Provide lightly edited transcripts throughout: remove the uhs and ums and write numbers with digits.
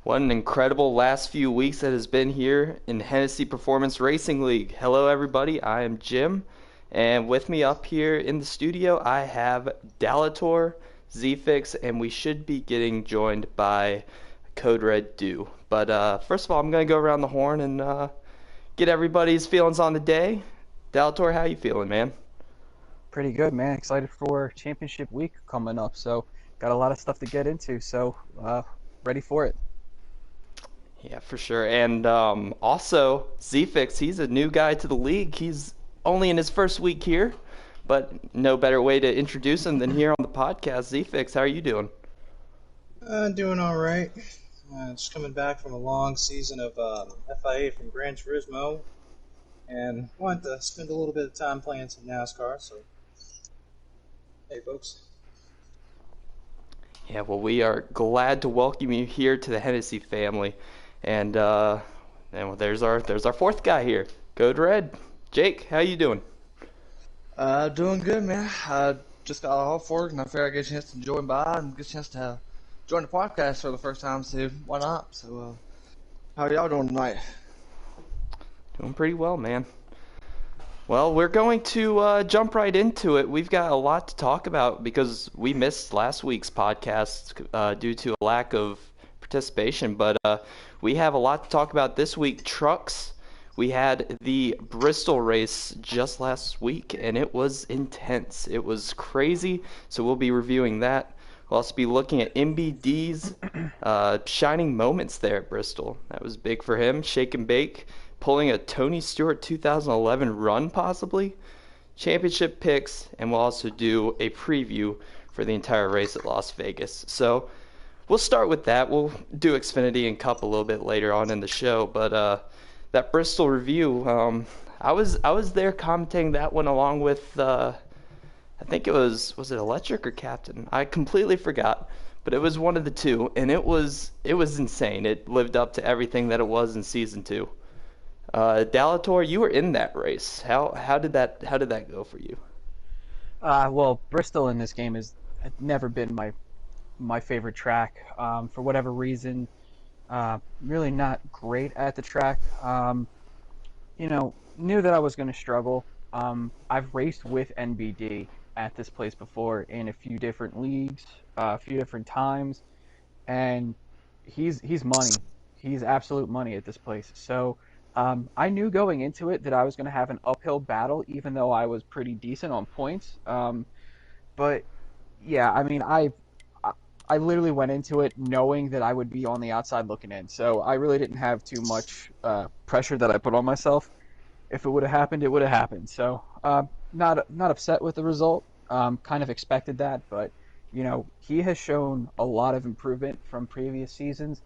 What an incredible last few weeks that has been here in Hennessy Performance Racing League. Hello, everybody. I am Jim, and with me up here in the studio, I have Dalator, Zfix, and we should be getting joined by Code Red Do. But first of all, I'm going to go around the horn and get everybody's feelings on the day. Dalator, how you feeling, man? Pretty good, man. Excited for championship week coming up. So, got a lot of stuff to get into. So, ready for it. Yeah, for sure. And also, Zfix, he's a new guy to the league. He's only in his first week here, but no better way to introduce him than here on the podcast. Zfix, how are you doing? Doing all right. Just coming back from a long season of FIA from Gran Turismo, and wanted to spend a little bit of time playing some NASCAR. So, hey, folks. Yeah, well, we are glad to welcome you here to the Hennessy family. And well, there's our fourth guy here, Code Red. Jake, how you doing? Doing good, man. I just got off work and I figured I'd get a chance to join by and get a chance to join the podcast for the first time, so why not? So, how are y'all doing tonight? Doing pretty well, man. Well, we're going to jump right into it. We've got a lot to talk about because we missed last week's podcast due to a lack of participation, but we have a lot to talk about this week. Trucks. We had the Bristol race just last week, and it was intense. It was crazy, so we'll be reviewing that. We'll also be looking at MBD's shining moments there at Bristol. That was big for him. Shake and bake, pulling a Tony Stewart 2011 run possibly. Championship picks, and we'll also do a preview for the entire race at Las Vegas. So we'll start with that. We'll do Xfinity and Cup a little bit later on in the show, but that Bristol review, I was there commenting that one along with I think it was it Electric or Captain? I completely forgot, but it was one of the two, and it was insane. It lived up to everything that it was in season two. Dalator, you were in that race. How did that go for you? Well, Bristol in this game has never been my favorite track. For whatever reason, really not great at the track. Knew that I was going to struggle. I've raced with NBD at this place before in a few different leagues, a few different times, and he's money. He's absolute money at this place. So I knew going into it that I was going to have an uphill battle, even though I was pretty decent on points. But yeah, I mean, I literally went into it knowing that I would be on the outside looking in. So I really didn't have too much pressure that I put on myself. If it would have happened, it would have happened. So not upset with the result. Kind of expected that, but he has shown a lot of improvement from previous seasons.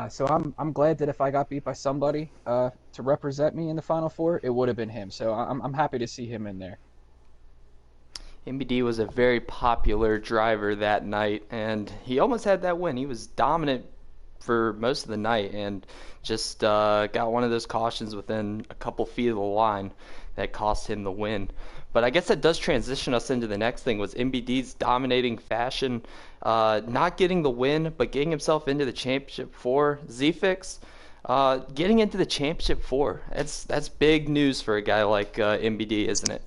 So I'm glad that if I got beat by somebody to represent me in the Final Four, it would have been him. So I'm happy to see him in there. MBD was a very popular driver that night, and he almost had that win. He was dominant for most of the night and just got one of those cautions within a couple feet of the line that cost him the win. But I guess that does transition us into the next thing, was MBD's dominating fashion, not getting the win, but getting himself into the championship four. Zfix, getting into the championship four. That's big news for a guy like MBD, isn't it?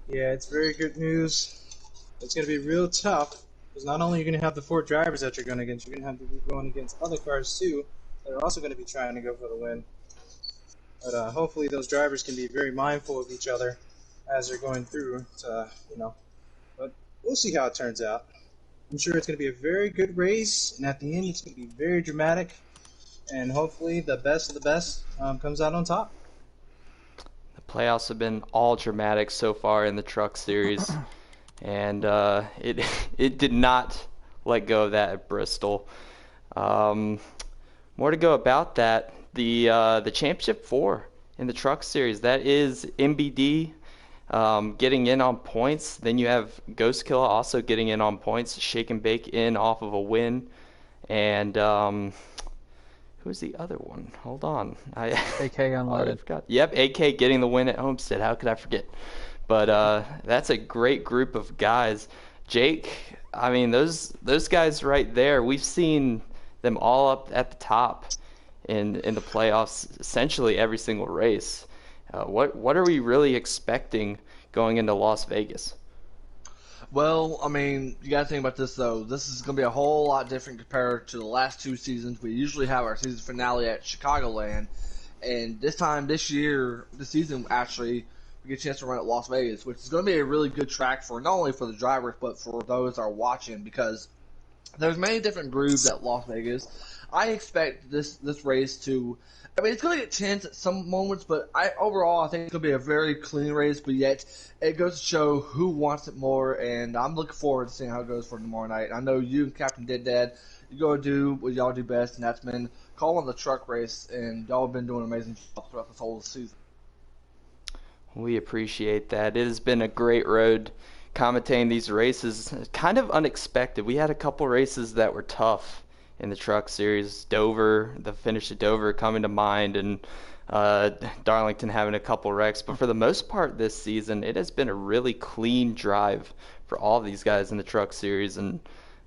Yeah, it's very good news. It's going to be real tough because not only are you going to have the four drivers that you're going against, you're going to have to be going against other cars too that are also going to be trying to go for the win. But hopefully those drivers can be very mindful of each other as they're going through. But we'll see how it turns out. I'm sure it's going to be a very good race, and at the end it's going to be very dramatic, and hopefully the best of the best comes out on top. The playoffs have been all dramatic so far in the Truck Series, and it did not let go of that at Bristol. More to go about that. The championship four in the Truck Series, that is MBD getting in on points. Then you have Ghost Killer also getting in on points, Shake and Bake in off of a win, and who's the other one? Hold on. AK Unloaded. Forgot. Yep, AK getting the win at Homestead. How could I forget? But that's a great group of guys. Jake, I mean, those guys right there, we've seen them all up at the top in the playoffs, essentially every single race. What are we really expecting going into Las Vegas? Well, I mean, you got to think about this though. This is going to be a whole lot different compared to the last two seasons. We usually have our season finale at Chicagoland, and this year, this season actually, we get a chance to run at Las Vegas, which is going to be a really good track for not only for the drivers but for those that are watching because there's many different grooves at Las Vegas. I expect this race to. I mean, it's going to get tense at some moments, but overall I think it's going to be a very clean race. But yet, it goes to show who wants it more, and I'm looking forward to seeing how it goes for tomorrow night. I know you and Captain Dead Dad, you go do what y'all do best, and that's been calling the truck race, and y'all have been doing an amazing job throughout this whole season. We appreciate that. It has been a great road commentating these races. Kind of unexpected. We had a couple races that were tough in the truck series. Dover, the finish at Dover coming to mind, and Darlington having a couple wrecks. But for the most part this season, it has been a really clean drive for all of these guys in the truck series. And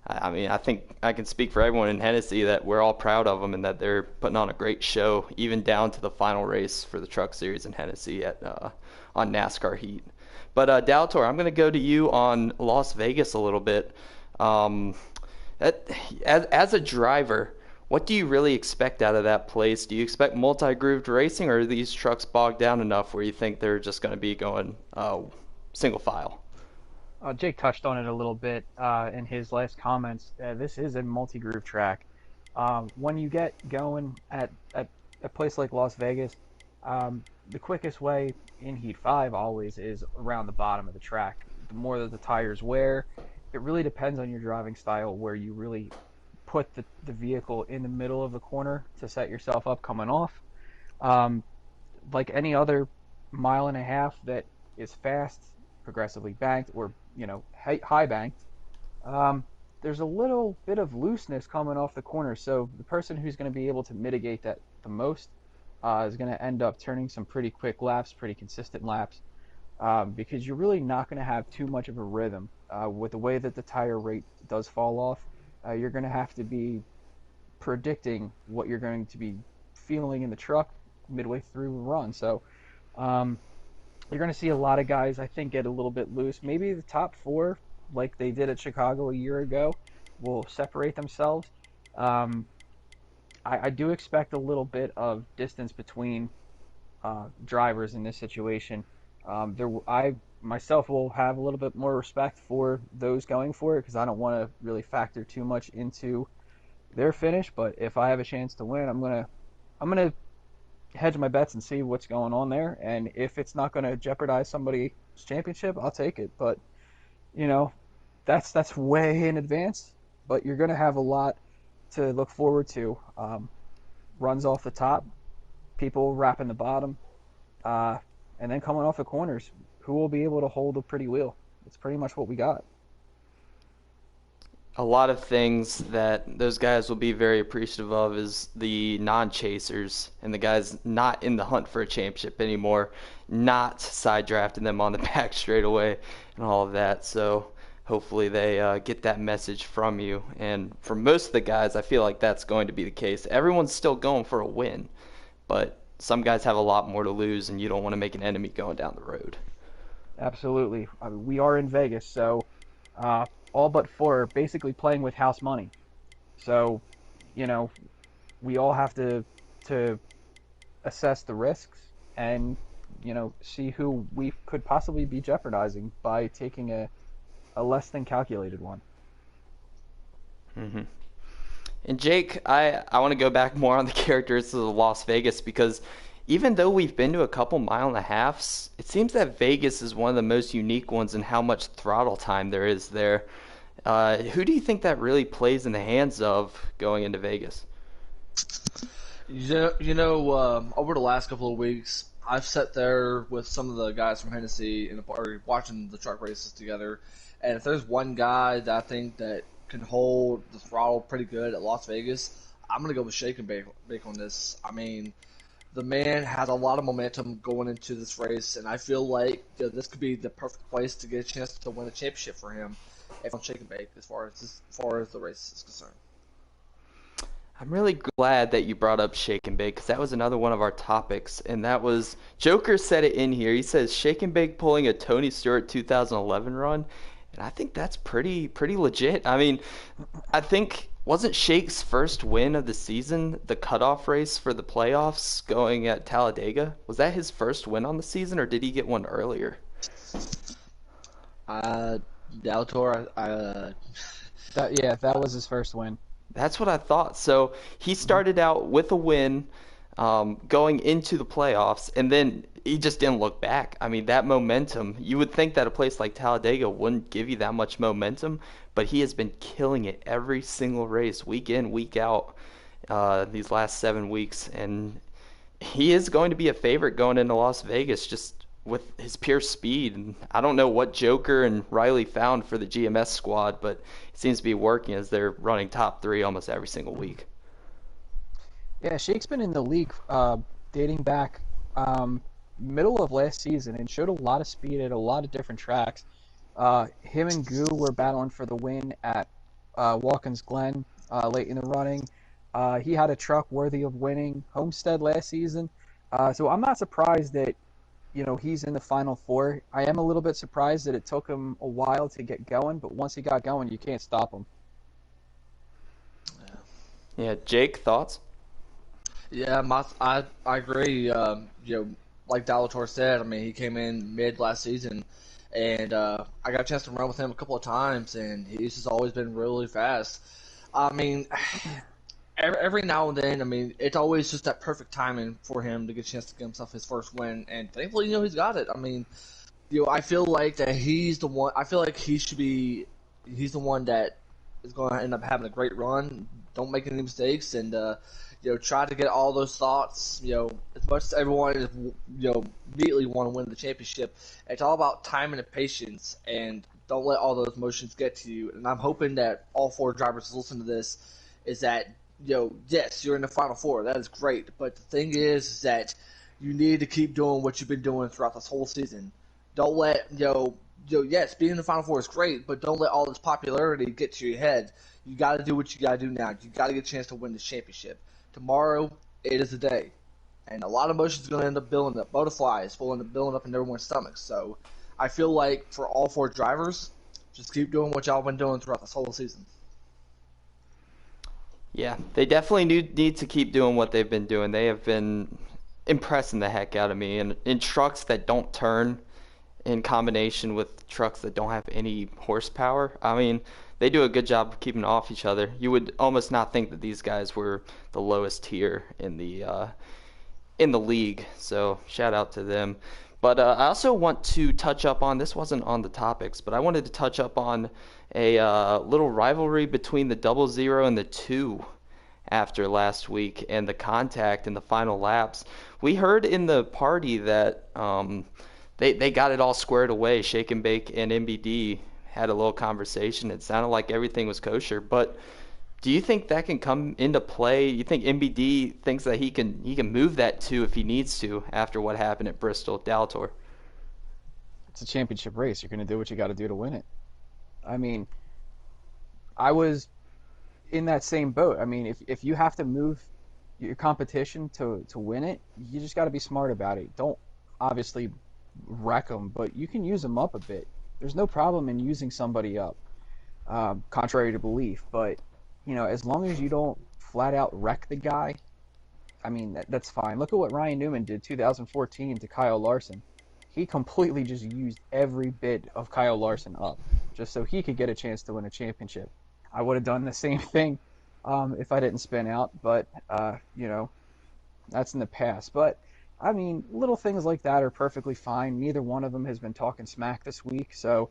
I mean, I think I can speak for everyone in Hennessy that we're all proud of them and that they're putting on a great show, even down to the final race for the truck series in Hennessy on NASCAR Heat. But Daltor, I'm going to go to you on Las Vegas a little bit. As a driver, what do you really expect out of that place? Do you expect multi-grooved racing, or are these trucks bogged down enough where you think they're just going to be going single file? Jake touched on it a little bit in his last comments. This is a multi-groove track. When you get going at a place like Las Vegas, the quickest way in Heat 5 always is around the bottom of the track. The more that the tires wear, it really depends on your driving style where you really put the vehicle in the middle of the corner to set yourself up coming off. Like any other mile and a half that is fast, progressively banked, or high banked, there's a little bit of looseness coming off the corner. So the person who's going to be able to mitigate that the most is going to end up turning some pretty quick laps, pretty consistent laps, because you're really not going to have too much of a rhythm. With the way that the tire rate does fall off, you're going to have to be predicting what you're going to be feeling in the truck midway through the run. So you're going to see a lot of guys, I think, get a little bit loose. Maybe the top four, like they did at Chicago a year ago, will separate themselves. I do expect a little bit of distance between drivers in this situation. I myself will have a little bit more respect for those going for it because I don't want to really factor too much into their finish. But if I have a chance to win, I'm gonna hedge my bets and see what's going on there. And if it's not going to jeopardize somebody's championship, I'll take it. But that's way in advance. But you're gonna have a lot to look forward to. Runs off the top, people wrapping the bottom, and then coming off the corners. Who will be able to hold a pretty wheel? It's pretty much what we got. A lot of things that those guys will be very appreciative of is the non-chasers and the guys not in the hunt for a championship anymore, not side drafting them on the back straight away and all of that. So hopefully they get that message from you. And for most of the guys, I feel like that's going to be the case. Everyone's still going for a win, but some guys have a lot more to lose, and you don't want to make an enemy going down the road. Absolutely. I mean, we are in Vegas, so all but for basically playing with house money. So, we all have to assess the risks and, see who we could possibly be jeopardizing by taking a less than calculated one. Mm-hmm. And Jake, I want to go back more on the characteristics of Las Vegas because even though we've been to a couple mile and a halves, it seems that Vegas is one of the most unique ones in how much throttle time there is there. Who do you think that really plays in the hands of going into Vegas? Over the last couple of weeks, I've sat there with some of the guys from Hennessy in the party watching the truck races together, and if there's one guy that I think that can hold the throttle pretty good at Las Vegas, I'm gonna go with Shake and Bake on this. I mean, the man has a lot of momentum going into this race, and I feel like this could be the perfect place to get a chance to win a championship for him if I'm Shake and Bake as far as the race is concerned. I'm really glad that you brought up Shake and Bake because that was another one of our topics, and that was Joker said it in here. He says Shake and Bake pulling a Tony Stewart 2011 run, and I think that's pretty legit. I mean, I think wasn't Shake's first win of the season the cutoff race for the playoffs going at Talladega? Was that his first win on the season, or did he get one earlier? Uh, Daltor, That was his first win. That's what I thought. So he started out with a win going into the playoffs, and then he just didn't look back. I mean, that momentum, you would think that a place like Talladega wouldn't give you that much momentum, but he has been killing it every single race, week in, week out, these last 7 weeks. And he is going to be a favorite going into Las Vegas just with his pure speed. And I don't know what Joker and Riley found for the GMS squad, but it seems to be working as they're running top three almost every single week. Yeah, Shake's been in the league dating back middle of last season and showed a lot of speed at a lot of different tracks. Him and Goo were battling for the win at Watkins Glen late in the running. He had a truck worthy of winning Homestead last season. So I'm not surprised that he's in the Final Four. I am a little bit surprised that it took him a while to get going, but once he got going, you can't stop him. Yeah, Jake, thoughts? Yeah, I agree. Like Dalator said, I mean, he came in mid last season, and I got a chance to run with him a couple of times, and he's just always been really fast. I mean, every now and then, I mean, it's always just that perfect timing for him to get a chance to get himself his first win, and thankfully, he's got it. I mean, I feel like that he's the one. I feel like he's the one that is going to end up having a great run. Don't make any mistakes, and try to get all those thoughts. As much as everyone is, immediately want to win the championship, it's all about timing and patience, and don't let all those emotions get to you. And I'm hoping that all four drivers listen to this. Is that yes, you're in the Final Four. That is great, but the thing is that you need to keep doing what you've been doing throughout this whole season. Don't let yes, being in the Final Four is great, but don't let all this popularity get to your head. You got to do what you got to do now. You got to get a chance to win this championship. Tomorrow, it is the day, and a lot of emotions are going to end up building up. Butterflies will end up building up in everyone's stomachs. So, I feel like for all four drivers, just keep doing what y'all been doing throughout this whole season. Yeah, they definitely need to keep doing what they've been doing. They have been impressing the heck out of me, and in trucks that don't turn in combination with trucks that don't have any horsepower. I mean, they do a good job of keeping off each other. You would almost not think that these guys were the lowest tier in the league. So shout out to them. But I also want to touch up on, this wasn't on the topics, but I wanted to touch up on a little rivalry between the 00 and the 2 after last week and the contact in the final laps. We heard in the party that they got it all squared away. Shake and Bake and MBD had a little conversation. It sounded like everything was kosher, but do you think that can come into play? You think MBD thinks that he can move that 2 if he needs to after what happened at Bristol? Daltor. It's a championship race. You're going to do what you got to do to win it. I mean, I was in that same boat. I mean, if you have to move your competition to win it, you just got to be smart about it. Don't obviously wreck them, but you can use them up a bit. There's no problem in using somebody up, contrary to belief. But as long as you don't flat out wreck the guy, I mean that's fine. Look at what Ryan Newman did 2014 to Kyle Larson. He completely just used every bit of Kyle Larson up just so he could get a chance to win a championship. I would have done the same thing if I didn't spin out, but that's in the past. But I mean, little things like that are perfectly fine. Neither one of them has been talking smack this week, so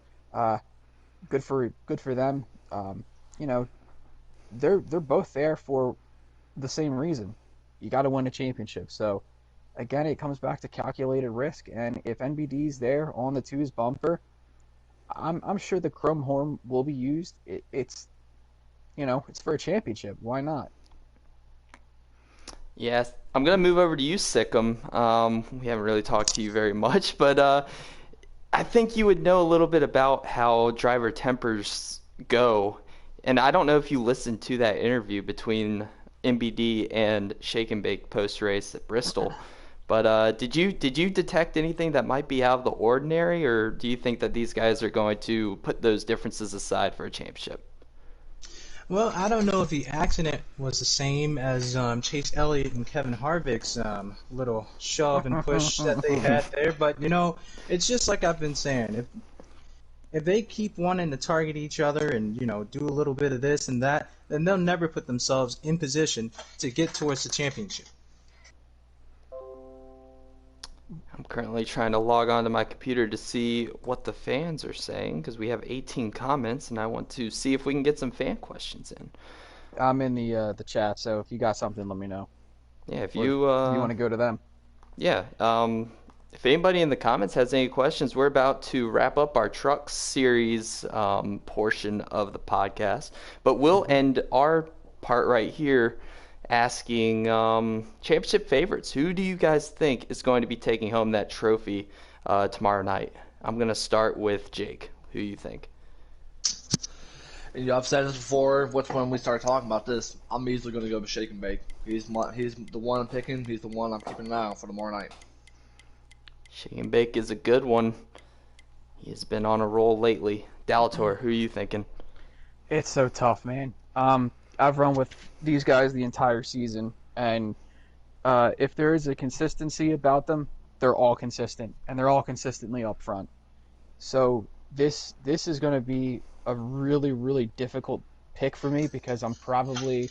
good for them. They're both there for the same reason. You got to win a championship. So again, it comes back to calculated risk. And if NBD's there on the 2's bumper, I'm sure the chrome horn will be used. It's for a championship. Why not? Yes, I'm gonna move over to you, Sikkim. We haven't really talked to you very much, but I think you would know a little bit about how driver tempers go. And I don't know if you listened to that interview between MBD and Shake and Bake post race at Bristol. But did you detect anything that might be out of the ordinary, or do you think that these guys are going to put those differences aside for a championship? Well, I don't know if the accident was the same as Chase Elliott and Kevin Harvick's little shove and push that they had there, but it's just like I've been saying. If they keep wanting to target each other and do a little bit of this and that, then they'll never put themselves in position to get towards the championship. I'm currently trying to log on to my computer to see what the fans are saying because we have 18 comments and I want to see if we can get some fan questions in. I'm in the chat, so if you got something, let me know. Yeah, if Or you if you want to go to them. yeah, if anybody in the comments has any questions, we're about to wrap up our truck series portion of the podcast, but we'll end our part right here asking championship favorites. Who do you guys think is going to be taking home that trophy tomorrow night? I'm going to start with Jake. Who do you think? I've said this before. When we start talking about this, I'm easily going to go with Shake and Bake. He's the one I'm picking. He's the one I'm keeping an eye on for tomorrow night. Shake and Bake is a good one. He has been on a roll lately. Dalator, who are you thinking? It's so tough, man. I've run with these guys the entire season, and if there is a consistency about them, they're all consistent, and they're all consistently up front. So this is going to be a really, really difficult pick for me because I'm probably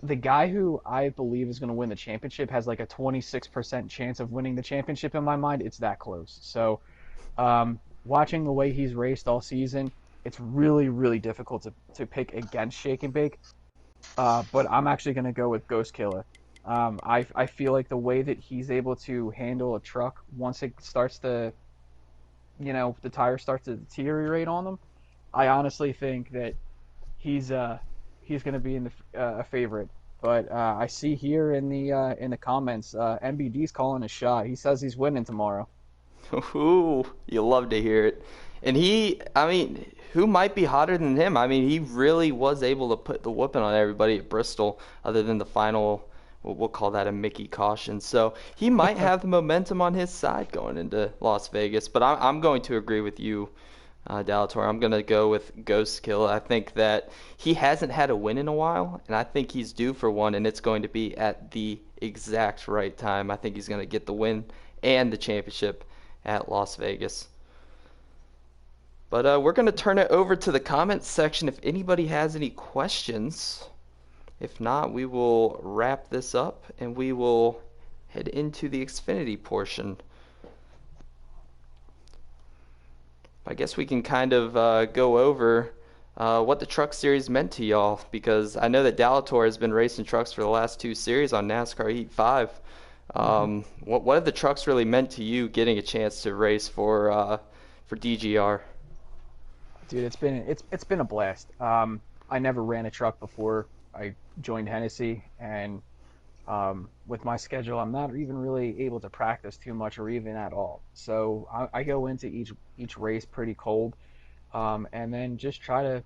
the guy who I believe is going to win the championship has like a 26% chance of winning the championship in my mind. It's that close. So watching the way he's raced all season, it's really, really difficult to pick against Shake and Bake. But I'm actually going to go with Ghost Killer. I feel like the way that he's able to handle a truck once it starts to, the tires start to deteriorate on them, I honestly think that he's going to be in a favorite. But I see here in the comments, MBD's calling a shot. He says he's winning tomorrow. Ooh, you love to hear it. And who might be hotter than him? I mean, he really was able to put the whooping on everybody at Bristol, other than the final, we'll call that a Mickey caution. So he might have the momentum on his side going into Las Vegas. But I'm going to agree with you, Dalator. I'm going to go with Ghost Kill. I think that he hasn't had a win in a while, and I think he's due for one, and it's going to be at the exact right time. I think he's going to get the win and the championship at Las Vegas. But we're going to turn it over to the comments section if anybody has any questions. If not, we will wrap this up and we will head into the Xfinity portion. I guess we can kind of go over what the Truck Series meant to y'all, because I know that Dalator has been racing trucks for the last two series on NASCAR Heat 5. What have the trucks really meant to you getting a chance to race for DGR? Dude, it's been a blast. I never ran a truck before I joined Hennessy, and with my schedule, I'm not even really able to practice too much or even at all. So I go into each race pretty cold, and then just try to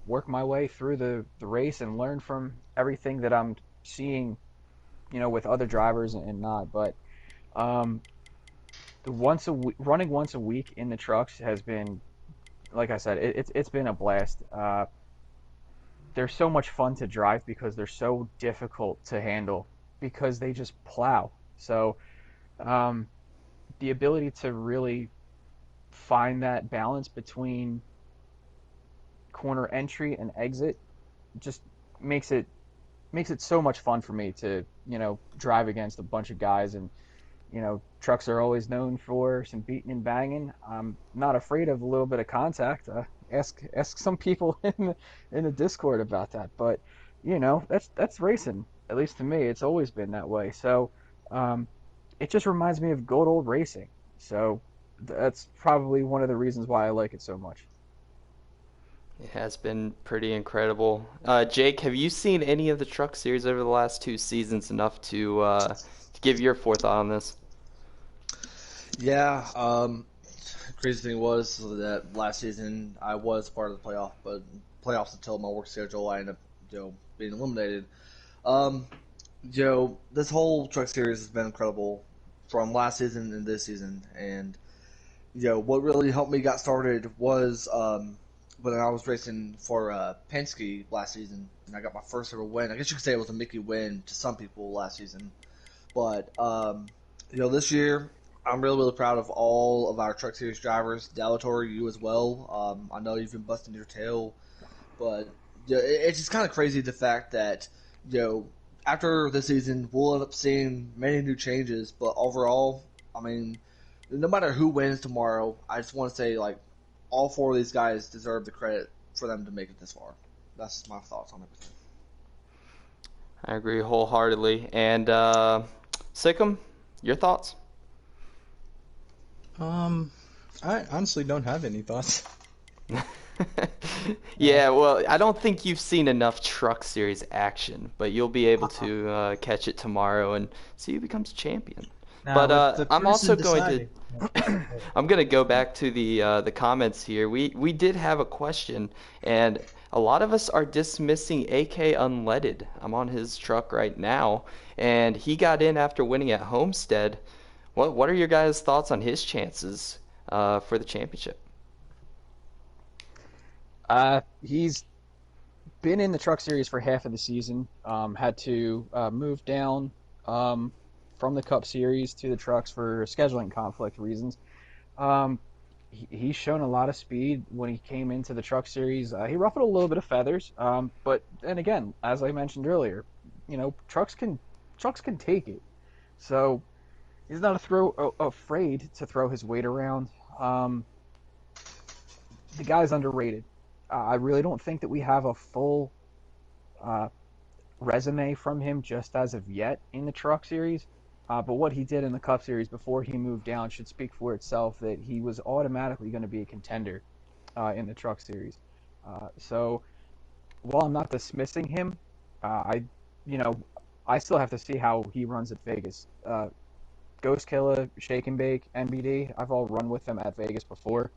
work my way through the race and learn from everything that I'm seeing, with other drivers and not. But running once a week in the trucks has been, like I said, it's been a blast. They're so much fun to drive because they're so difficult to handle because they just plow. So the ability to really find that balance between corner entry and exit just makes it so much fun for me to drive against a bunch of guys. And trucks are always known for some beating and banging. I'm not afraid of a little bit of contact. Ask some people in the Discord about that. But that's racing. At least to me, it's always been that way. So it just reminds me of good old racing. So that's probably one of the reasons why I like it so much. It has been pretty incredible. Jake, have you seen any of the Truck Series over the last two seasons enough to give your forethought on this? Yeah. Crazy thing was that last season I was part of the playoffs until my work schedule. I ended up being eliminated. Um, this whole Truck Series has been incredible from last season and this season, and what really helped me got started was when I was racing for Penske last season, and I got my first ever win. I guess you could say it was a Mickey win to some people last season, but this year I'm really really proud of all of our Truck Series drivers. Delator, you as well. I know you've been busting your tail, but it's just kind of crazy the fact that you know after this season we'll end up seeing many new changes, but overall, I mean, no matter who wins tomorrow, I just want to say like all four of these guys deserve the credit for them to make it this far. That's my thoughts on everything. I agree wholeheartedly. And Sikkim, your thoughts? I honestly don't have any thoughts. Yeah, well, I don't think you've seen enough Truck Series action, but you'll be able to catch it tomorrow and see who becomes champion. Now, But with the I'm person also going to deciding. I'm going to go back to the comments here. We did have a question, and a lot of us are dismissing AK Unleaded. I'm on his truck right now, and he got in after winning at Homestead. What are your guys' thoughts on his chances for the championship? He's been in the Truck Series for half of the season. Had to move down from the Cup Series to the Trucks for scheduling conflict reasons. Um, he's shown a lot of speed when he came into the Truck Series. He ruffled a little bit of feathers, but then again, as I mentioned earlier, trucks can take it. So he's not afraid to throw his weight around. Um, the guy's underrated. I really don't think that we have a full uh, resume from him just as of yet in the Truck Series. But what he did in the Cup Series before he moved down should speak for itself that he was automatically going to be a contender in the Truck Series. So while I'm not dismissing him, I, you know, I still have to see how he runs at Vegas. Ghost Killer, Shake and Bake, NBD, I've all run with them at Vegas before.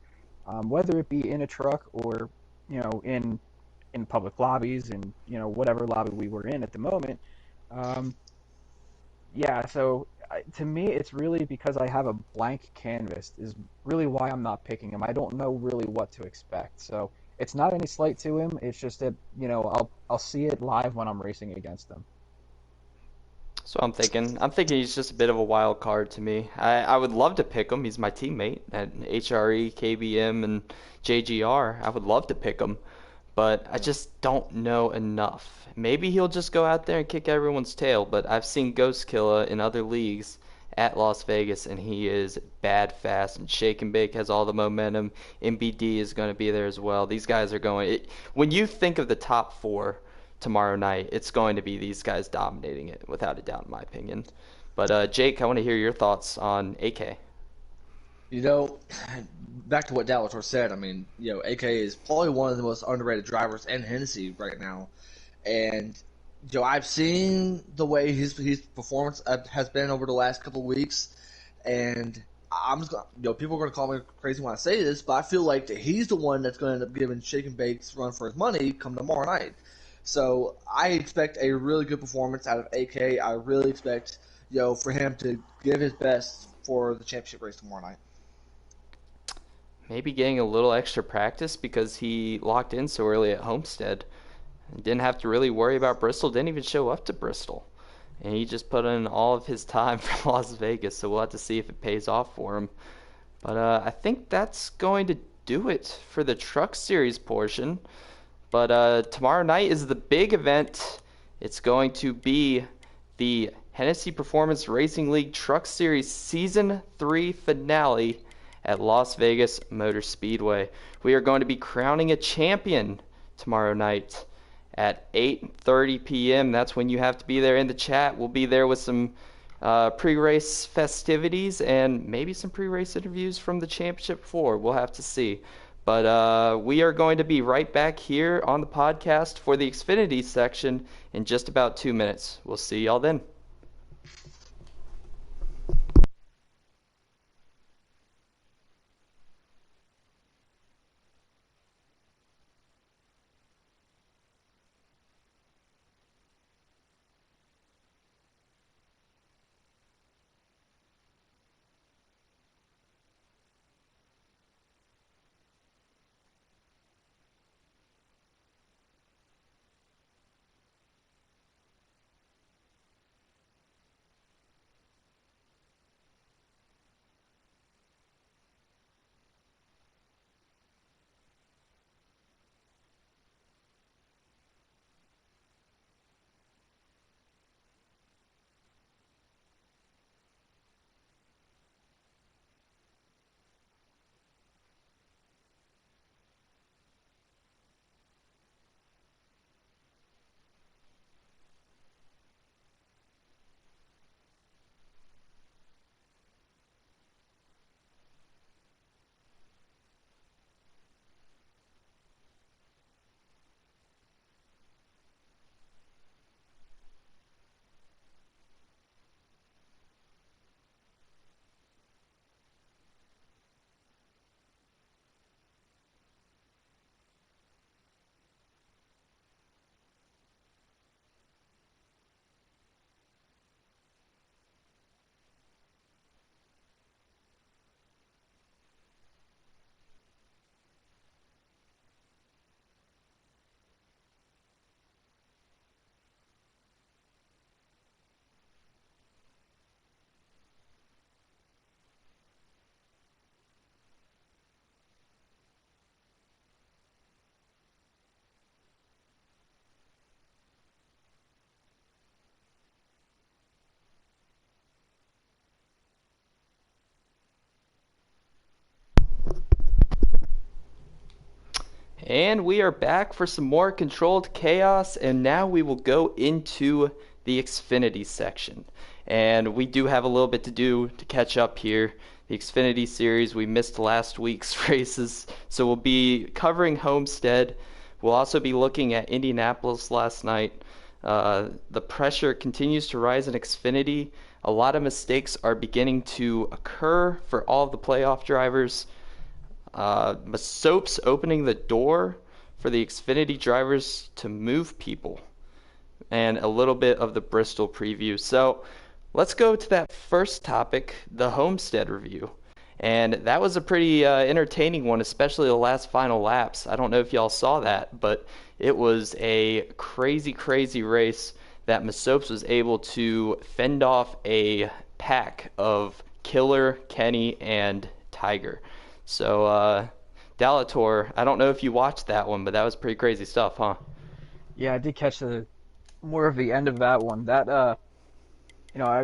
Whether it be in a truck or in public lobbies and whatever lobby we were in at the moment. Um, yeah, so to me, it's really because I have a blank canvas is really why I'm not picking him. I don't know really what to expect. So it's not any slight to him. It's just that I'll see it live when I'm racing against him. So I'm thinking. I'm thinking he's just a bit of a wild card to me. I would love to pick him. He's my teammate at HRE, KBM, and JGR. I would love to pick him, but I just don't know enough. Maybe he'll just go out there and kick everyone's tail, but I've seen Ghost Killer in other leagues at Las Vegas, and he is bad fast, and Shake and Bake has all the momentum. MBD is going to be there as well. These guys are going. When you think of the top four tomorrow night, it's going to be these guys dominating it, without a doubt, in my opinion. But Jake, I want to hear your thoughts on AK. You know, back to what Dalator said. I mean, AK is probably one of the most underrated drivers in Hennessy right now, and I've seen the way his performance has been over the last couple of weeks, and I'm just people are going to call me crazy when I say this, but I feel like that he's the one that's going to end up giving Shake and Bake's run for his money come tomorrow night. So I expect a really good performance out of AK. I really expect for him to give his best for the championship race tomorrow night. Maybe getting a little extra practice because he locked in so early at Homestead. Didn't have to really worry about Bristol. Didn't even show up to Bristol. And he just put in all of his time from Las Vegas, so we'll have to see if it pays off for him. But I think that's going to do it for the Truck Series portion. But tomorrow night is the big event. It's going to be the Hennessy Performance Racing League Truck Series Season 3 finale at Las Vegas Motor Speedway. We are going to be crowning a champion tomorrow night at 8:30 p.m. That's when you have to be there in the chat. We'll be there with some pre-race festivities and maybe some pre-race interviews from the championship floor. We'll have to see. But we are going to be right back here on the podcast for the Xfinity section in just about 2 minutes. We'll see y'all then. And we are back for some more controlled chaos, and now we will go into the Xfinity section. And we do have a little bit to do to catch up here. The Xfinity series, we missed last week's races, so we'll be covering Homestead. We'll also be looking at Indianapolis last night. The pressure continues to rise in Xfinity. A lot of mistakes are beginning to occur for all of the playoff drivers. Soap's opening the door for the Xfinity drivers to move people, and a little bit of the Bristol preview. So let's go to that first topic, the Homestead review. And that was a pretty entertaining one, especially the last final laps. I don't know if y'all saw that, but it was a crazy, crazy race that Masopes was able to fend off a pack of Killer, Kenny, and Tiger. So, Dalator, I don't know if you watched that one, but that was pretty crazy stuff, huh? Yeah, I did catch the more of the end of that one. I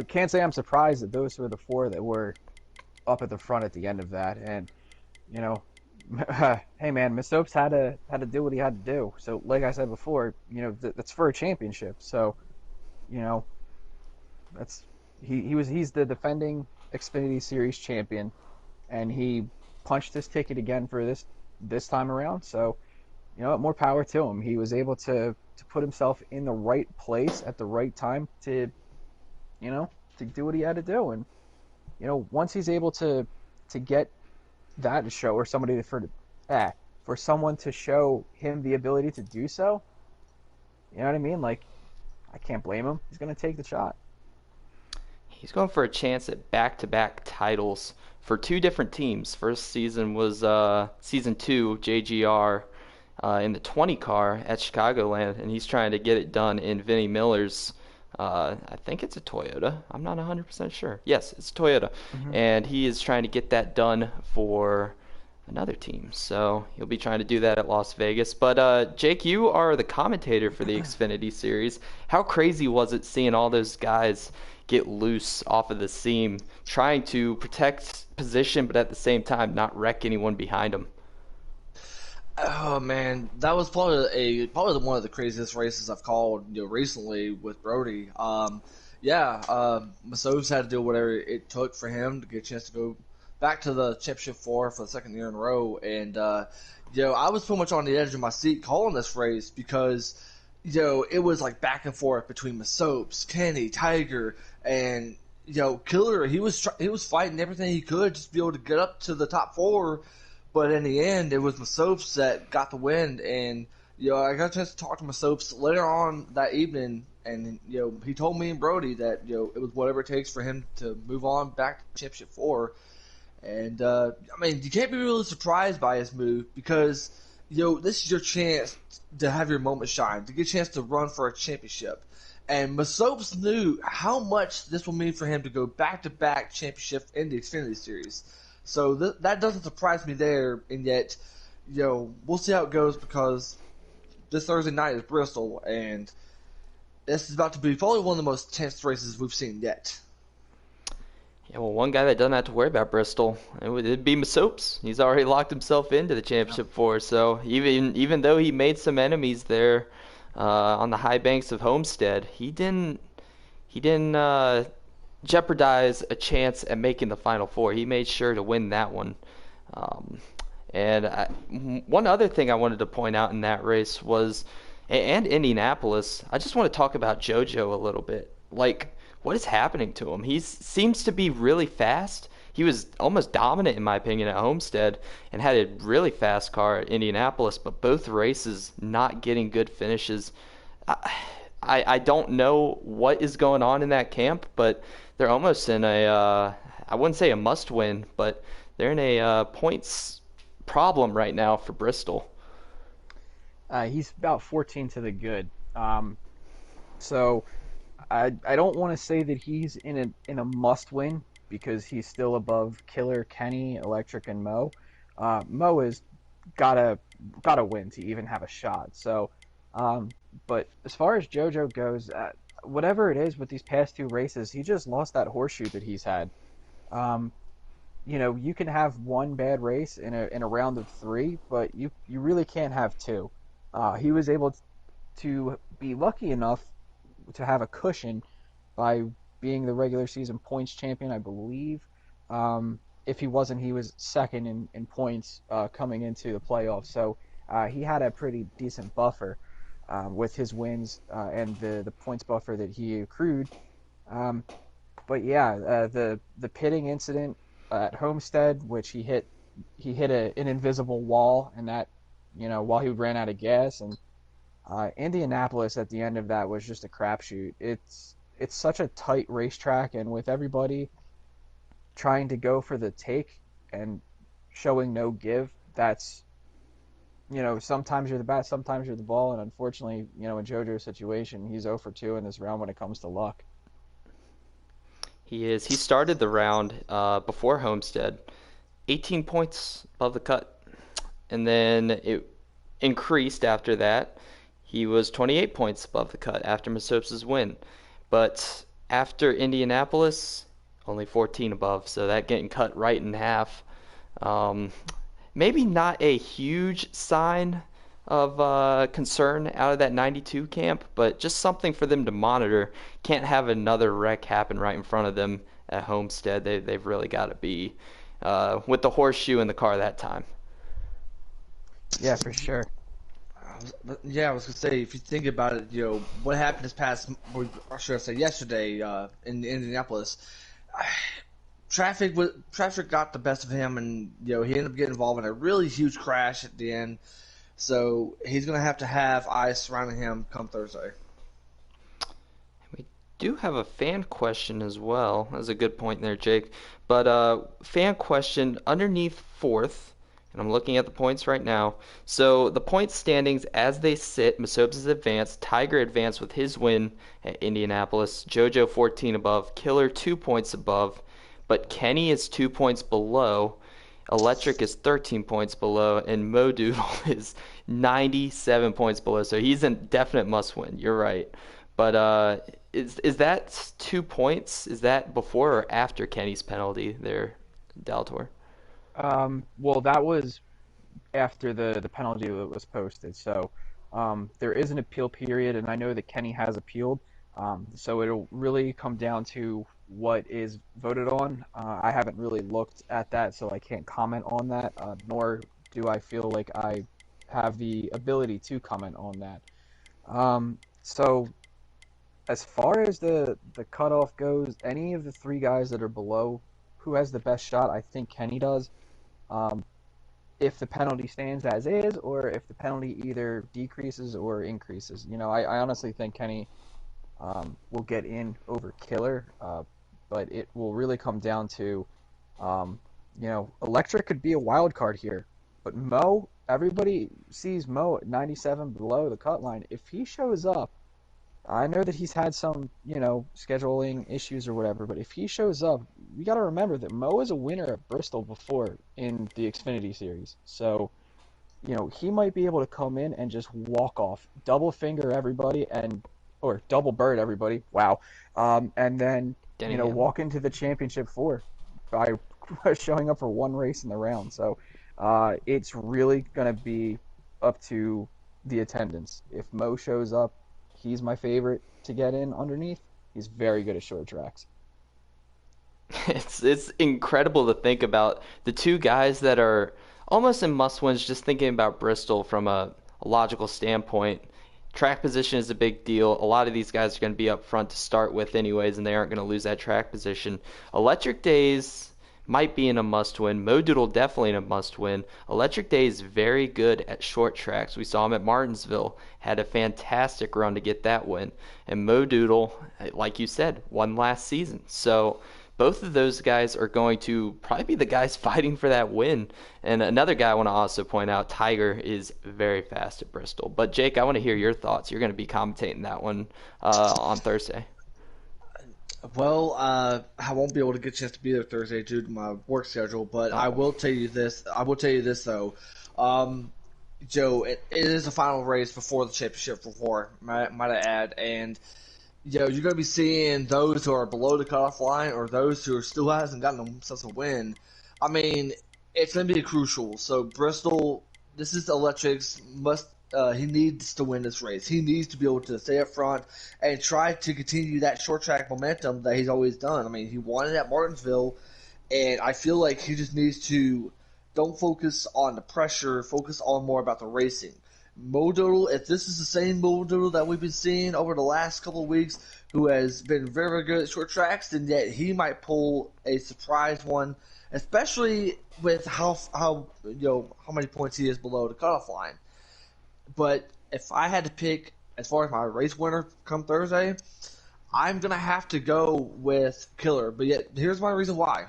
can't say I'm surprised that those were the four that were up at the front at the end of that. And you know, hey man, Miss Soaps had to do what he had to do. So, like I said before, that's for a championship. So, you know, that's he's the defending Xfinity Series champion, and he punched his ticket again for this time around. So, more power to him. He was able to put himself in the right place at the right time to do what he had to do. And once he's able to get that to show, or for someone to show him the ability to do so, you know what I mean? Like, I can't blame him. He's gonna take the shot. He's going for a chance at back-to-back titles for two different teams. First season was season 2, JGR, in the 20 car at Chicagoland, and he's trying to get it done in Vinnie Miller's. I think it's a Toyota. I'm not 100% sure. Yes, it's a Toyota. And he is trying to get that done for another team. So he'll be trying to do that at Las Vegas. But Jake, you are the commentator for the Xfinity series. How crazy was it seeing all those guys get loose off of the seam, trying to protect position, but at the same time not wreck anyone behind them? Oh man, that was probably one of the craziest races I've called recently with Brody. Masos had to do whatever it took for him to get a chance to go back to the championship for the second year in a row, and I was pretty much on the edge of my seat calling this race because it was like back and forth between Masopes, Kenny, Tiger, and Killer. He was fighting everything he could just to be able to get up to the top four. But in the end, it was Masopes that got the win, and I got a chance to talk to Masopes later on that evening, and he told me and Brody that it was whatever it takes for him to move on back to Championship 4, and you can't be really surprised by his move because this is your chance to have your moment shine, to get a chance to run for a championship, and Masopes knew how much this will mean for him to go back-to-back championship in the Xfinity Series. So that doesn't surprise me there, and yet, we'll see how it goes because this Thursday night is Bristol, and this is about to be probably one of the most tense races we've seen yet. Yeah, well, one guy that doesn't have to worry about Bristol, it'd be Masopes. He's already locked himself into the championship 4, so even though he made some enemies there on the high banks of Homestead, he didn't jeopardize a chance at making the Final Four. He made sure to win that one. One other thing I wanted to point out in that race was, and Indianapolis, I just want to talk about JoJo a little bit. Like, what is happening to him? He seems to be really fast. He was almost dominant, in my opinion, at Homestead and had a really fast car at Indianapolis, but both races not getting good finishes. I don't know what is going on in that camp, but they're almost in I wouldn't say a must-win, but they're in a points problem right now for Bristol. He's about 14 to the good. So I don't want to say that he's in a must-win because he's still above Killer, Kenny, Electric, and Mo. Mo has gotta win to even have a shot. So, but as far as JoJo goes, whatever it is with these past two races, he just lost that horseshoe that he's had. you can have one bad race in a round of three, but you really can't have two. He was able to be lucky enough to have a cushion by being the regular season points champion, I believe. If he wasn't, he was second in points coming into the playoffs. So he had a pretty decent buffer with his wins and the points buffer that he accrued. Um, but yeah, the pitting incident at Homestead, which he hit an invisible wall, and that while he ran out of gas, and Indianapolis at the end of that was just a crapshoot. It's such a tight racetrack, and with everybody trying to go for the take and showing no give, that's sometimes you're the bat, sometimes you're the ball, and unfortunately, in JoJo's situation, he's 0 for 2 in this round when it comes to luck. He is. He started the round before Homestead, 18 points above the cut, and then it increased after that. He was 28 points above the cut after Masopsa's win, but after Indianapolis, only 14 above, so that getting cut right in half. Um, Maybe not a huge sign of concern out of that 92 camp, but just something for them to monitor. Can't have another wreck happen right in front of them at Homestead. They've really got to be with the horseshoe in the car that time. Yeah, for sure. Yeah, I was gonna say, if you think about it, what happened this past, or should I say yesterday, in Indianapolis, traffic got the best of him, and he ended up getting involved in a really huge crash at the end. So he's gonna have to have eyes surrounding him come Thursday. We do have a fan question as well. That's a good point there, Jake. But fan question underneath fourth, and I'm looking at the points right now. So the point standings as they sit, Masopes advanced, Tiger advanced with his win at Indianapolis, JoJo 14 above, Killer 2 points above, but Kenny is 2 points below, Electric is 13 points below, and Mo Doodle is 97 points below. So he's a definite must win. You're right. But is that 2 points? Is that before or after Kenny's penalty there, Daltor? Well, that was after the penalty that was posted. So there is an appeal period, and I know that Kenny has appealed. So it'll really come down to what is voted on. I haven't really looked at that, so I can't comment on that, nor do I feel like I have the ability to comment on that. So as far as the cutoff goes, any of the three guys that are below, who has the best shot? I think Kenny does. Um, if the penalty stands as is, or if the penalty either decreases or increases. I honestly think Kenny will get in over Killer, but it will really come down to, Electric could be a wild card here, but Mo, everybody sees Mo at 97 below the cut line. If he shows up, I know that he's had some, scheduling issues or whatever, but if he shows up, we got to remember that Mo is a winner at Bristol before in the Xfinity series. So, he might be able to come in and just walk off, double finger everybody or double bird everybody. Wow. And then, Denny Hamlin. walk into the championship four by showing up for one race in the round. So, it's really going to be up to the attendance. If Mo shows up, he's my favorite to get in underneath. He's very good at short tracks. It's incredible to think about the two guys that are almost in must wins. Just thinking about Bristol from a logical standpoint, track position is a big deal. A lot of these guys are going to be up front to start with anyways, and they aren't going to lose that track position. Electric Days might be in a must win. Mo Doodle definitely in a must win. Electric Day is very good at short tracks. We saw him at Martinsville, had a fantastic run to get that win. And Mo Doodle, like you said, won last season. So both of those guys are going to probably be the guys fighting for that win. And another guy I want to also point out, Tiger is very fast at Bristol. But Jake, I want to hear your thoughts. You're going to be commentating that one on Thursday. Well, I won't be able to get a chance to be there Thursday due to my work schedule, but I will tell you this. I will tell you this though, Joe. It is a final race before the championship before, might I add, and you're going to be seeing those who are below the cutoff line or those who are still hasn't gotten themselves a win. I mean, it's going to be crucial. So Bristol, this is Electric's must. He needs to win this race. He needs to be able to stay up front and try to continue that short track momentum that he's always done. I mean, he won it at Martinsville, and I feel like he just needs to don't focus on the pressure, focus on more about the racing. Mo Doodle, if this is the same Mo Doodle that we've been seeing over the last couple of weeks, who has been very, very good at short tracks, then yet he might pull a surprise one, especially with how how many points he is below the cutoff line. But if I had to pick as far as my race winner come Thursday, I'm gonna have to go with Killer. But yet, here's my reason why.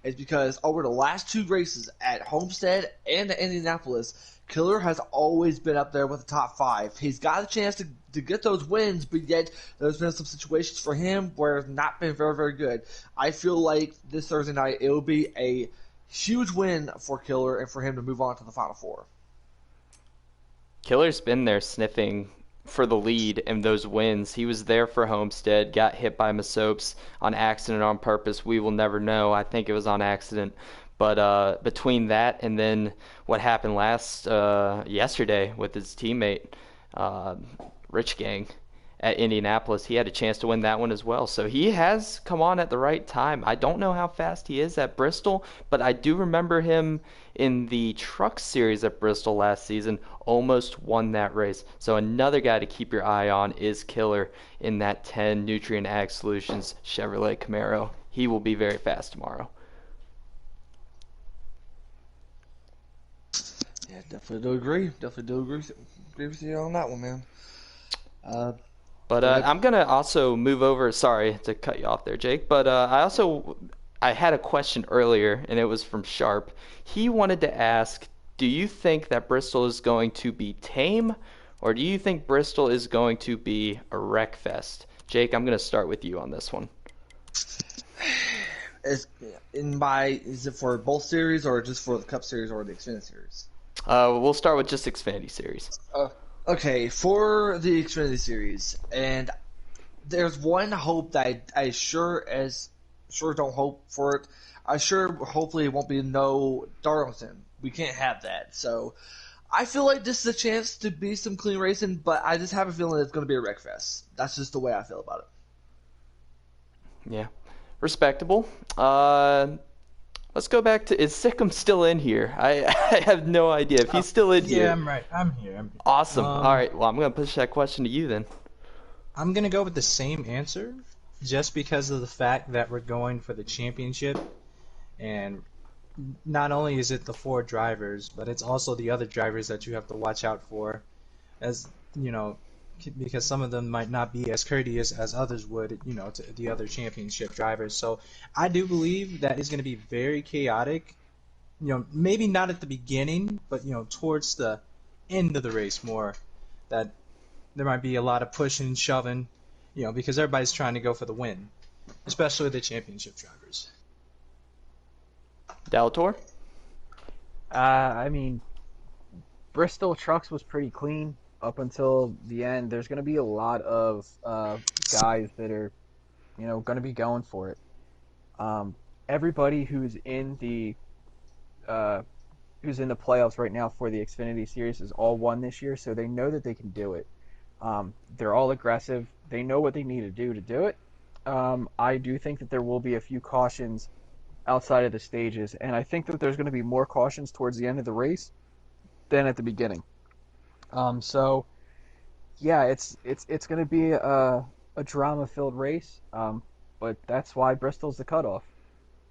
It's because over the last two races at Homestead and at Indianapolis, Killer has always been up there with the top five. He's got a chance to get those wins, but yet there's been some situations for him where it's not been very, very good. I feel like this Thursday night it will be a huge win for Killer and for him to move on to the Final Four. Killer's been there sniffing for the lead and those wins. He was there for Homestead, got hit by Masopes on accident, on purpose. We will never know. I think it was on accident. But between that and then what happened yesterday with his teammate, Rich Gang, at Indianapolis, he had a chance to win that one as well. So he has come on at the right time. I don't know how fast he is at Bristol, but I do remember him in the Truck Series at Bristol last season, almost won that race. So another guy to keep your eye on is Killer in that 10 Nutrient Ag Solutions Chevrolet Camaro. He will be very fast tomorrow. Yeah, definitely do agree. Agree with you on that one, man. But I'm going to also move over. Sorry to cut you off there, Jake. But I had a question earlier, and it was from Sharp. He wanted to ask, do you think that Bristol is going to be tame, or do you think Bristol is going to be a wreck fest? Jake, I'm going to start with you on this one. Is it for both series, or just for the Cup Series or the Xfinity Series? We'll start with just Xfinity Series. Okay, for the Xfinity Series, and there's one hope that I sure don't hope for it. Hopefully it won't be no Darlington. We can't have that. So I feel like this is a chance to be some clean racing, but I just have a feeling it's going to be a wreck fest. That's just the way I feel about it. Yeah, respectable. Let's go back to, is Sikkim still in here? I have no idea. If he's still in here. Yeah, I'm right. I'm here. Awesome. All right, well, I'm going to push that question to you then. I'm going to go with the same answer just because of the fact that we're going for the championship. And not only is it the four drivers, but it's also the other drivers that you have to watch out for. As, you know, because some of them might not be as courteous as others would, you know, to the other championship drivers. So I do believe that it's going to be very chaotic. You know, maybe not at the beginning, but, you know, towards the end of the race more. That there might be a lot of pushing and shoving, you know, because everybody's trying to go for the win, especially the championship drivers. Delator? I mean, Bristol Trucks was pretty clean up until the end. There's going to be a lot of guys that are, you know, going to be going for it. Everybody who's in the playoffs right now for the Xfinity Series is all won this year, so they know that they can do it. They're all aggressive. They know what they need to do it. I do think that there will be a few cautions outside of the stages, and I think that there's going to be more cautions towards the end of the race than at the beginning. So yeah, it's going to be a drama-filled race, but that's why Bristol's the cutoff.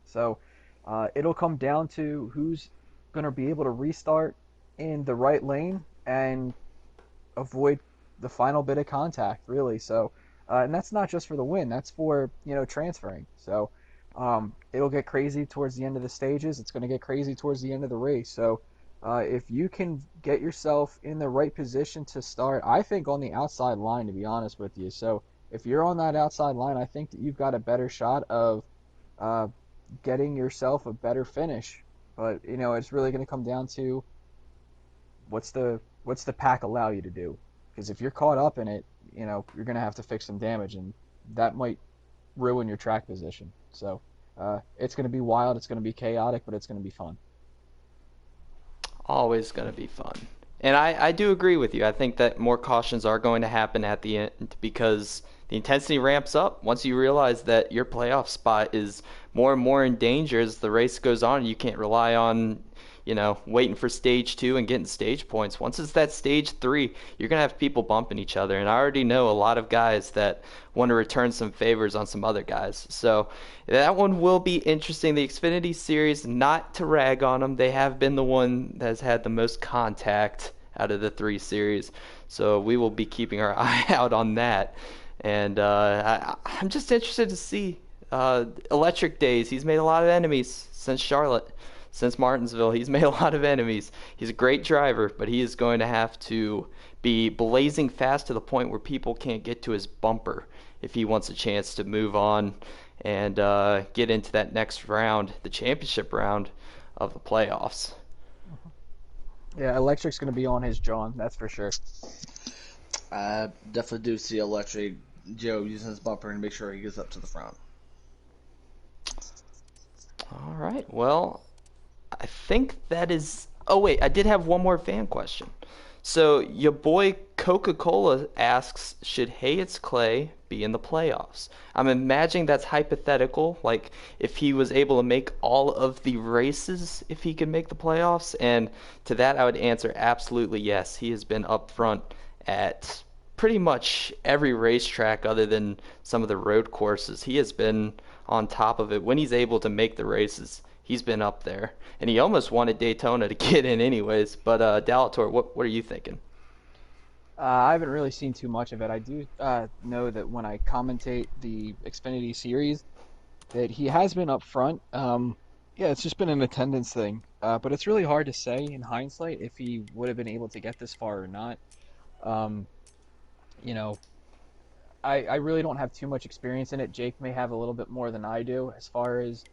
So it'll come down to who's going to be able to restart in the right lane and avoid the final bit of contact, really. So, and that's not just for the win; that's for, you know, transferring. So it'll get crazy towards the end of the stages. It's going to get crazy towards the end of the race. So if you can get yourself in the right position to start, I think on the outside line, to be honest with you. So if you're on that outside line, I think that you've got a better shot of getting yourself a better finish. But, you know, it's really going to come down to what's the pack allow you to do. Because if you're caught up in it, you know, you're going to have to fix some damage, and that might ruin your track position. So It's going to be wild. It's going to be chaotic, but it's going to be fun. Always going to be fun. And I do agree with you. I think that more cautions are going to happen at the end because the intensity ramps up once you realize that your playoff spot is more and more in danger as the race goes on. You can't rely on, waiting for stage 2 and getting stage points. Once it's that stage 3, you're going to have people bumping each other. And I already know a lot of guys that want to return some favors on some other guys. So that one will be interesting. The Xfinity Series, not to rag on them, they have been the one that has had the most contact out of the 3 series. So we will be keeping our eye out on that. And I'm just interested to see Electric Days. He's made a lot of enemies since Charlotte, since Martinsville. He's made a lot of enemies. He's a great driver, but he is going to have to be blazing fast to the point where people can't get to his bumper if he wants a chance to move on and get into that next round, the championship round of the playoffs. Yeah, Electric's going to be on his John, that's for sure. I definitely do see Electric Joe using his bumper and make sure he gets up to the front. All right. Well, I think that is. Oh, wait. I did have one more fan question. So, your boy Coca-Cola asks, should Hayes Clay be in the playoffs? I'm imagining that's hypothetical. Like, if he was able to make all of the races, if he could make the playoffs. And to that, I would answer absolutely yes. He has been up front at pretty much every racetrack other than some of the road courses. He has been on top of it. When he's able to make the races, he's been up there. And he almost wanted Daytona to get in anyways. But Dalator, what are you thinking? I haven't really seen too much of it. I do know that when I commentate the Xfinity series, that he has been up front. Yeah, it's just been an attendance thing. But it's really hard to say in hindsight if he would have been able to get this far or not. Um, you know, I really don't have too much experience in it. Jake may have a little bit more than I do as far as,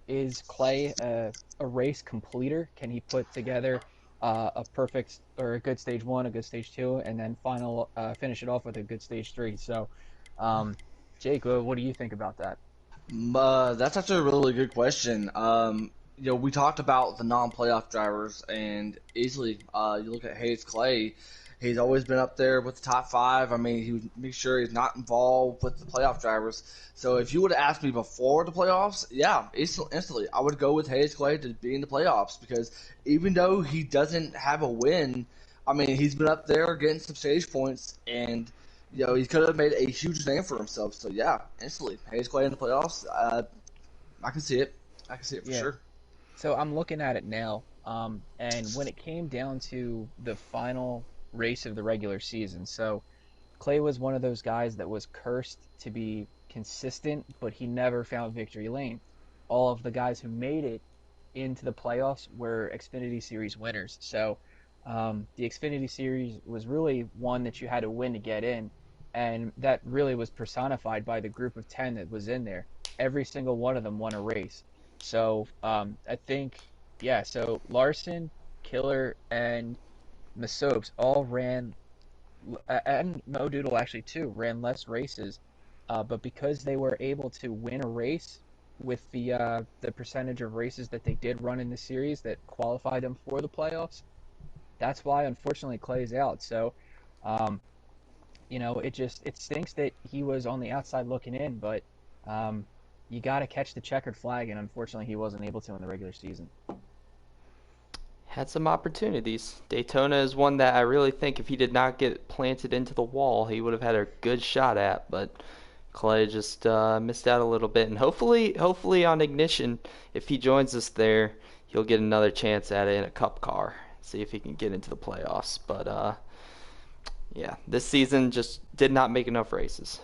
is Clay a race completer? Can he put together a perfect or a good stage 1, a good stage 2, and then finish it off with a good stage 3? So, Jake, what do you think about that? That's actually a really good question. We talked about the non-playoff drivers, and easily, you look at Hayes Clay. He's always been up there with the top 5. I mean, he would make sure he's not involved with the playoff drivers. So if you would have asked me before the playoffs, yeah, instantly, I would go with Hayes Clay to be in the playoffs because even though he doesn't have a win, I mean, he's been up there getting some stage points, and he could have made a huge name for himself. So yeah, instantly, Hayes Clay in the playoffs. I can see it. I can see it for Yeah. sure. So I'm looking at it now, and when it came down to the final race of the regular season, so Clay was one of those guys that was cursed to be consistent, but he never found victory lane. All of the guys who made it into the playoffs were Xfinity Series winners. So the Xfinity Series was really one that you had to win to get in, and that really was personified by the group of 10 that was in there. Every single one of them won a race. So I think, yeah, so Larson, Killer, and Masobes all ran, and Mo Doodle actually too, ran less races, but because they were able to win a race with the percentage of races that they did run in the series that qualified them for the playoffs, that's why unfortunately Clay's out. So, um, it stinks that he was on the outside looking in, but um, you got to catch the checkered flag, and unfortunately he wasn't able to in the regular season. Had some opportunities. Daytona is one that I really think if he did not get planted into the wall, he would have had a good shot at, but Clay just missed out a little bit. And hopefully on Ignition, if he joins us there, he'll get another chance at it in a cup car. See if he can get into the playoffs. But yeah, this season just did not make enough races.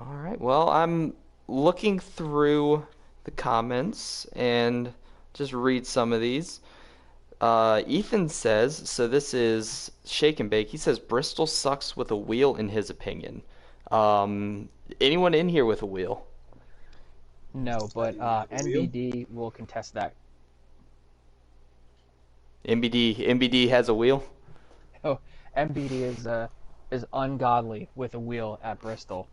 All right. Well, I'm looking through the comments and just read some of these. Ethan says, so this is Shake and Bake. He says Bristol sucks with a wheel in his opinion. Anyone in here with a wheel? No, but NBD will contest that. MBD has a wheel. Oh, MBD is ungodly with a wheel at Bristol.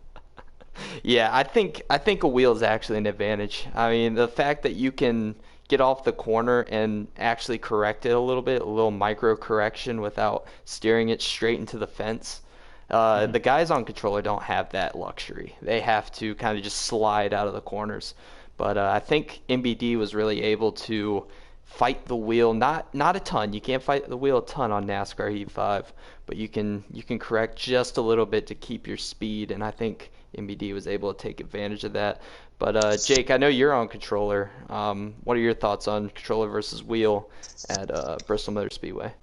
Yeah, I think a wheel is actually an advantage. I mean, the fact that you can get off the corner and actually correct it a little bit, a little micro correction without steering it straight into the fence. Hmm. The guys on controller don't have that luxury. They have to kind of just slide out of the corners. But I think MBD was really able to fight the wheel, not a ton. You can't fight the wheel a ton on NASCAR Heat 5, but you can correct just a little bit to keep your speed, and I think MBD was able to take advantage of that. But Jake, I know you're on controller. What are your thoughts on controller versus wheel at Bristol Motor Speedway?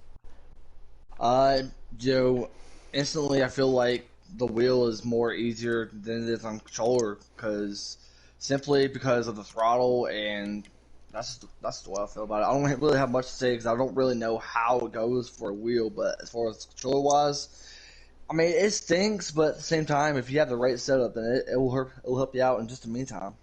Uh, Joe, instantly I feel like the wheel is more easier than it is on controller because simply because of the throttle and that's the way I feel about it. I don't really have much to say because I don't really know how it goes for a wheel, but as far as controller wise, I mean it stinks, but at the same time, if you have the right setup, then it will help you out in just the meantime.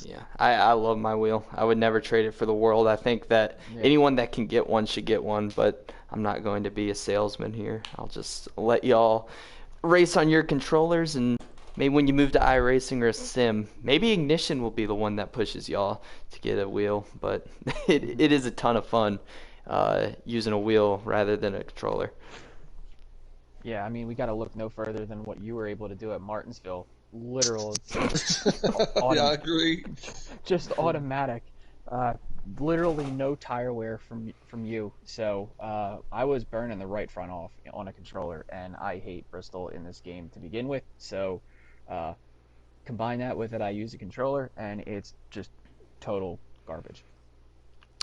Yeah, I love my wheel. I would never trade it for the world. I think that Yeah. anyone that can get one should get one, but I'm not going to be a salesman here. I'll just let y'all race on your controllers, and maybe when you move to iRacing or a sim, maybe Ignition will be the one that pushes y'all to get a wheel. But it, Hmm. it is a ton of fun using a wheel rather than a controller. Yeah, I mean, we got to look no further than what you were able to do at Martinsville. Literal, Yeah, I autom- agree. just automatic. Uh, Literally no tire wear from you. So I was burning the right front off on a controller, and I hate Bristol in this game to begin with. So uh, combine that with that I use a controller, and it's just total garbage.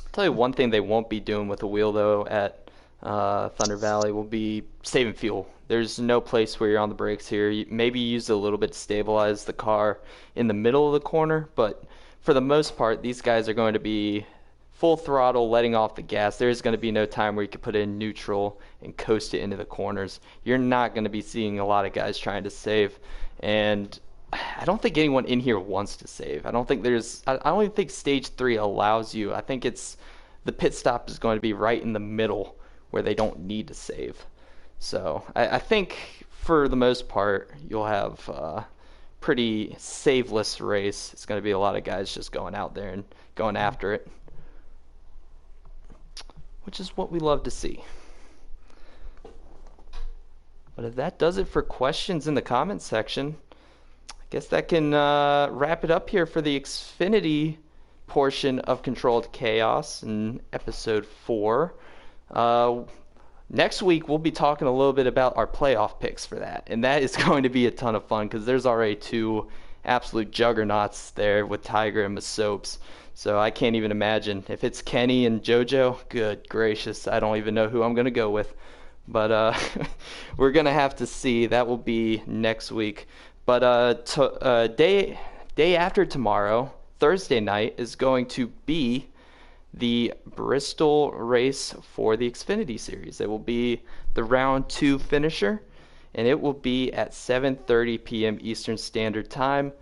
I'll tell you one thing they won't be doing with a wheel though at Thunder Valley will be saving fuel. There's no place where you're on the brakes here. Maybe use it a little bit to stabilize the car in the middle of the corner, but for the most part, these guys are going to be full throttle, letting off the gas. There's going to be no time where you can put it in neutral and coast it into the corners. You're not going to be seeing a lot of guys trying to save, and I don't think anyone in here wants to save. I don't think there's. I don't even think stage 3 allows you. I think it's the pit stop is going to be right in the middle where they don't need to save. So I think for the most part you'll have pretty saveless race. It's going to be a lot of guys just going out there and going Mhm. after it, which is what we love to see. But if that does it for questions in the comments section, I guess that can wrap it up here for the Xfinity portion of Controlled Chaos in episode 4. Uh, Next week, we'll be talking a little bit about our playoff picks for that. And that is going to be a ton of fun because there's already two absolute juggernauts there with Tiger and Masopes. So I can't even imagine. If it's Kenny and JoJo, good gracious, I don't even know who I'm going to go with. But we're going to have to see. That will be next week. But day after tomorrow, Thursday night, is going to be the Bristol race for the Xfinity Series. It will be the round 2 finisher, and it will be at 7:30 p.m. Eastern Standard Time.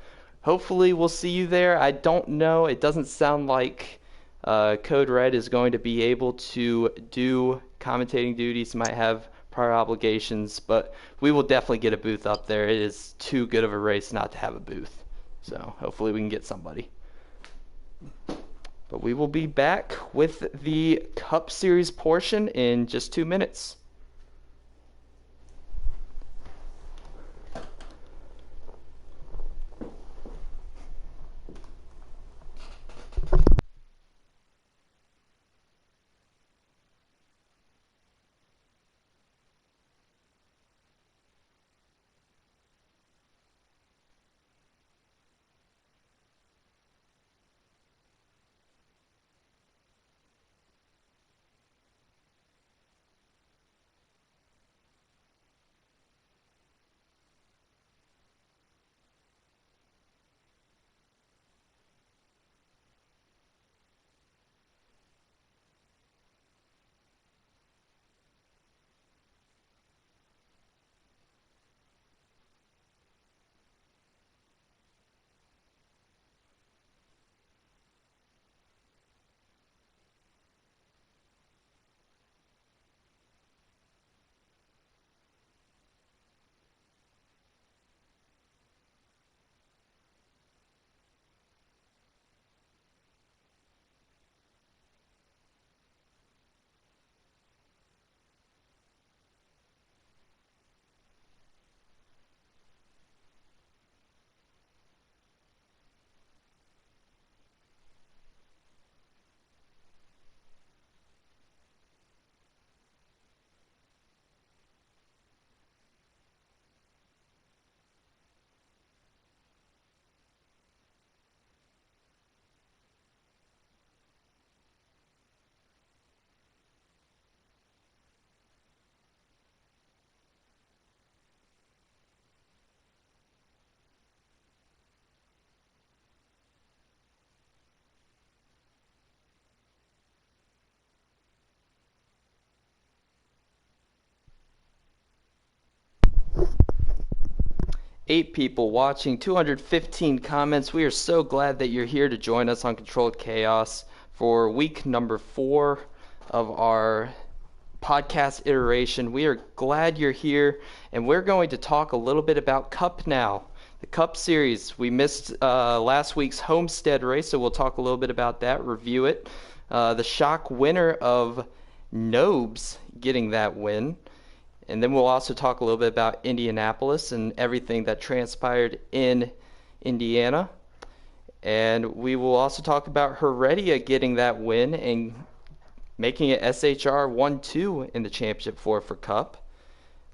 Hopefully, we'll see you there. I don't know. It doesn't sound like Code Red is going to be able to do commentating duties. He might have prior obligations, but we will definitely get a booth up there. It is too good of a race not to have a booth. So hopefully we can get somebody. But we will be back with the Cup Series portion in just 2 minutes. 8 people watching, 215 comments. We are so glad that you're here to join us on Controlled Chaos for week number 4 of our podcast iteration. We are glad you're here, and we're going to talk a little bit about Cup now. The Cup Series. We missed last week's Homestead race, so we'll talk a little bit about that, review it. The shock winner of Nobes getting that win. And then we'll also talk a little bit about Indianapolis and everything that transpired in Indiana. And we will also talk about Heredia getting that win and making it SHR 1-2 in the championship for Cup.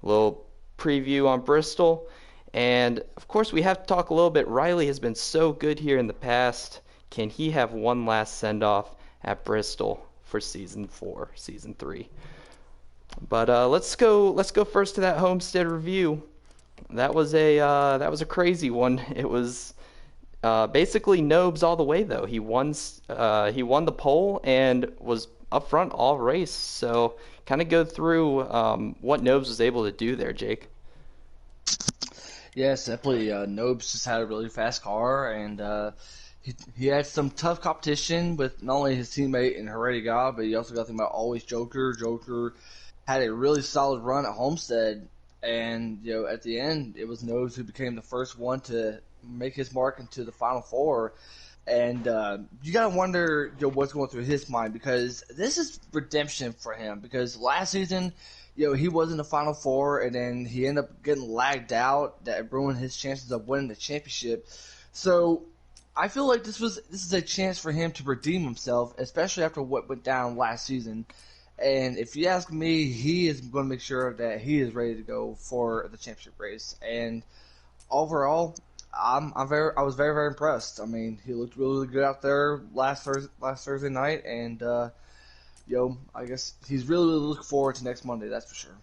A little preview on Bristol. And, of course, we have to talk a little bit. Riley has been so good here in the past. Can he have one last send-off at Bristol for Season 4, Season 3? But let's go first to that Homestead review. That was a crazy one. It was basically Nobes all the way though. He won the pole and was up front all race. So kind of go through what Nobes was able to do there, Jake. Yes, definitely. Nobes just had a really fast car, and he had some tough competition with not only his teammate and Heredia, but he also got to think about always Joker. Joker had a really solid run at Homestead, and at the end it was Nose who became the first one to make his mark into the Final Four. And you gotta wonder what's going through his mind, because this is redemption for him. Because last season, he was in the Final Four, and then he ended up getting lagged out. That ruined his chances of winning the championship. So I feel like this is a chance for him to redeem himself, especially after what went down last season. And if you ask me, he is going to make sure that he is ready to go for the championship race. And overall, I was very, very impressed. I mean, he looked really good out there last Thursday night, and I guess he's really, really looking forward to next Monday. That's for sure.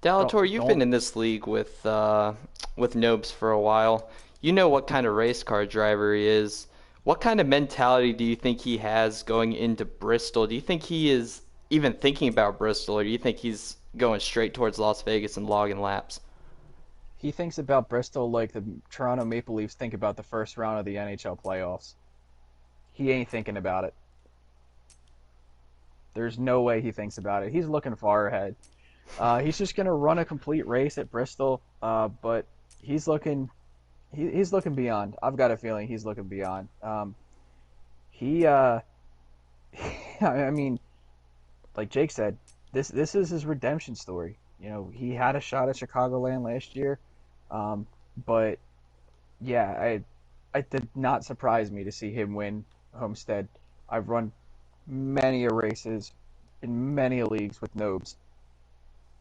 Dalator, you've been in this league with Nobes for a while. You know what kind of race car driver he is. What kind of mentality do you think he has going into Bristol? Do you think he is even thinking about Bristol, or do you think he's going straight towards Las Vegas and logging laps? He thinks about Bristol like the Toronto Maple Leafs think about the first round of the NHL playoffs. He ain't thinking about it. There's no way he thinks about it. He's looking far ahead. He's just going to run a complete race at Bristol, but he's looking beyond. I've got a feeling he's looking beyond. I mean, like Jake said, this is his redemption story. He had a shot at Chicagoland last year, but yeah, it did not surprise me to see him win Homestead. I've run many races in many leagues with Nobes.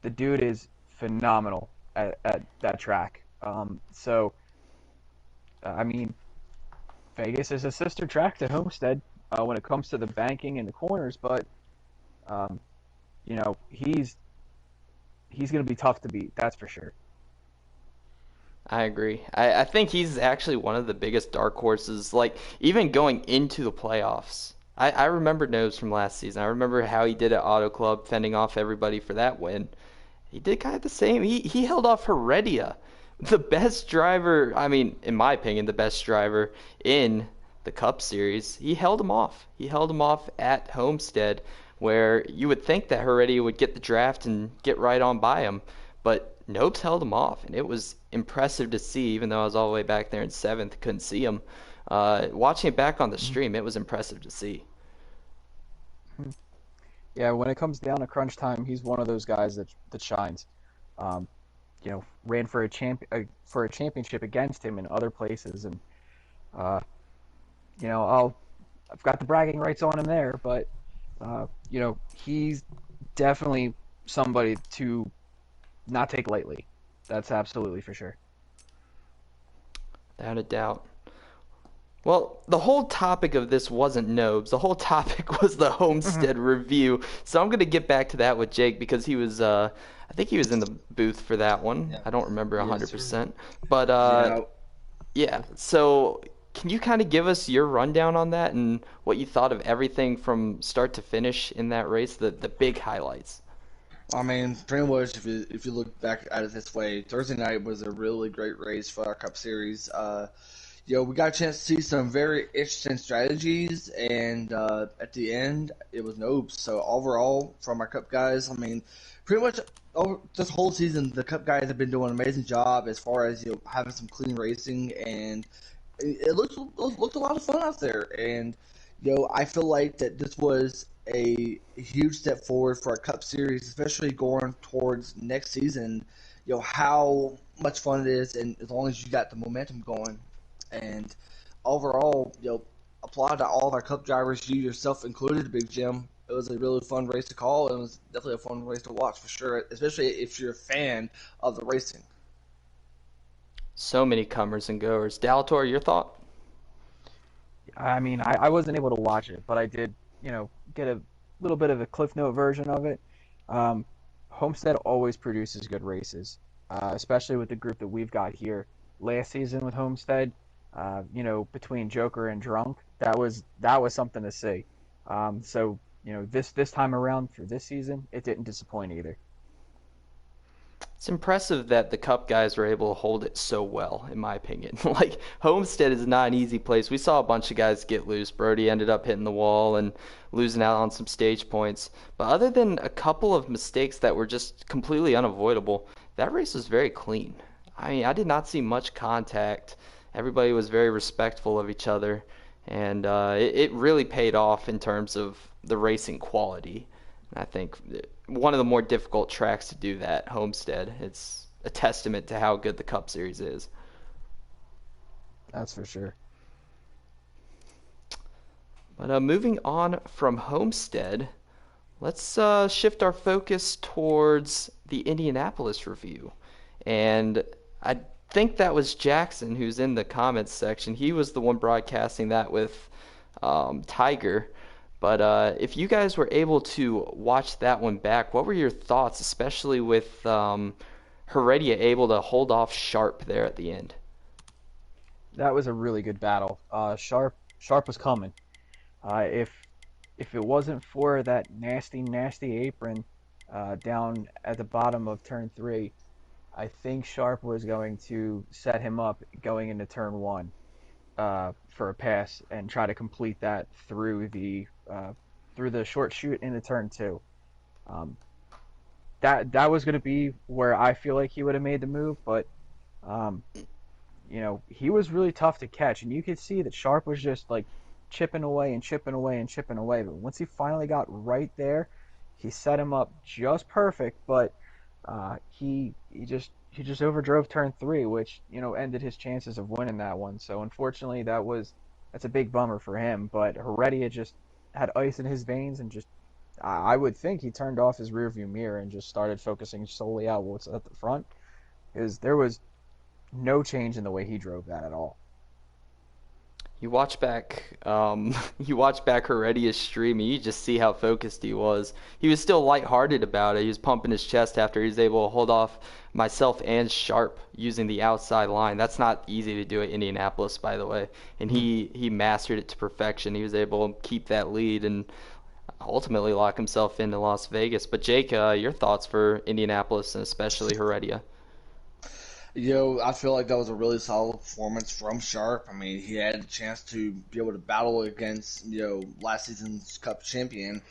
The dude is phenomenal at that track. I mean, Vegas is a sister track to Homestead when it comes to the banking and the corners, but he's going to be tough to beat. That's for sure. I agree. I think he's actually one of the biggest dark horses, like even going into the playoffs. I remember Nobes from last season. I remember how he did at Auto Club, fending off everybody for that win. He did kind of the same. He held off Heredia, the best driver, I mean, in my opinion, the best driver in the Cup Series. He held him off. He held him off at Homestead, where you would think that Heredia would get the draft and get right on by him. But Nobes held him off, and it was impressive to see, even though I was all the way back there in 7th, couldn't see him. Watching it back on the stream, it was impressive to see. Yeah, when it comes down to crunch time, he's one of those guys that shines. Ran for a championship against him in other places, and I've got the bragging rights on him there, but he's definitely somebody to not take lightly. That's absolutely for sure. Without a doubt. Well, the whole topic of this wasn't Nobes. The whole topic was the Homestead review. So I'm going to get back to that with Jake, because he was, I think he was in the booth for that one. Yeah. I don't remember 100%. But, yeah. So can you kind of give us your rundown on that and what you thought of everything from start to finish in that race, the big highlights? I mean, pretty much if you look back at it this way, Thursday night was a really great race for our Cup Series. We got a chance to see some very interesting strategies, and at the end, it was noobs. So overall, from our Cup guys, I mean, pretty much over this whole season, the Cup guys have been doing an amazing job as far as having some clean racing, and it looked a lot of fun out there. And I feel like that this was a huge step forward for our Cup Series, especially going towards next season. How much fun it is, and as long as you got the momentum going. And overall, applaud to all of our Cup drivers, you yourself included, Big Jim. It was a really fun race to call, and it was definitely a fun race to watch for sure, especially if you're a fan of the racing. So many comers and goers. Dalator, your thought? I mean, I wasn't able to watch it, but I did, get a little bit of a Cliff Note version of it. Um, Homestead always produces good races, especially with the group that we've got here. Last season with Homestead, between Joker and Drunk, that was something to see. So this time around for this season, it didn't disappoint either. It's impressive that the Cup guys were able to hold it so well, in my opinion. Like, Homestead is not an easy place. We saw a bunch of guys get loose. Brody ended up hitting the wall and losing out on some stage points. But other than a couple of mistakes that were just completely unavoidable, that race was very clean. I mean, I did not see much contact. Everybody was very respectful of each other. And it really paid off in terms of the racing quality. I think one of the more difficult tracks to do that, Homestead. It's a testament to how good the Cup Series is. That's for sure. But moving on from Homestead, let's shift our focus towards the Indianapolis review. And I think that was Jackson who's in the comments section. He was the one broadcasting that with Tiger. But if you guys were able to watch that one back, what were your thoughts, especially with Heredia able to hold off Sharp there at the end? That was a really good battle. Sharp was coming. If it wasn't for that nasty, nasty apron down at the bottom of turn three, I think Sharp was going to set him up going into turn one for a pass and try to complete that through the short shoot into turn two. Um, that was going to be where I feel like he would have made the move, but um, he was really tough to catch, and you could see that Sharp was just like chipping away and chipping away and chipping away. But once he finally got right there, he set him up just perfect. But he just overdrove turn three, which ended his chances of winning that one. So unfortunately, that's a big bummer for him. But Heredia just had ice in his veins and just I would think he turned off his rearview mirror and just started focusing solely out what's at the front, because there was no change in the way he drove that at all. You watch back, you watch back Heredia's stream, and you just see how focused he was. He was still lighthearted about it. He was pumping his chest after he was able to hold off myself and Sharp using the outside line. That's not easy to do at Indianapolis, by the way. And he mastered it to perfection. He was able to keep that lead and ultimately lock himself into Las Vegas. But Jake, your thoughts for Indianapolis and especially Heredia? I feel like that was a really solid performance from Sharp. I mean, he had a chance to be able to battle against, last season's Cup champion.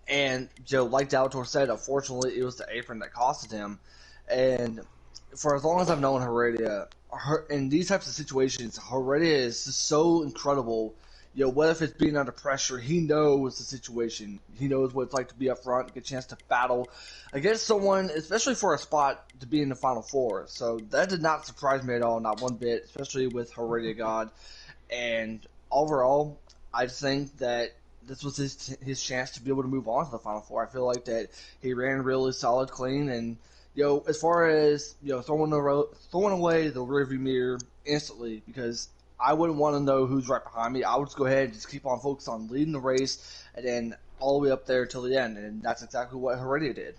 And, like Daltor said, unfortunately, it was the apron that costed him. And for as long as I've known Heredia, in these types of situations, Heredia is just so incredible. What if it's being under pressure? He knows the situation. He knows what it's like to be up front, get a chance to battle against someone, especially for a spot to be in the Final Four. So that did not surprise me at all, not one bit, especially with Heredia God. And overall, I think that this was his chance to be able to move on to the Final Four. I feel like that he ran really solid, clean, and as far as throwing away the rearview mirror instantly, because I wouldn't want to know who's right behind me. I would just go ahead and just keep on focused on leading the race and then all the way up there till the end. And that's exactly what Heredia did.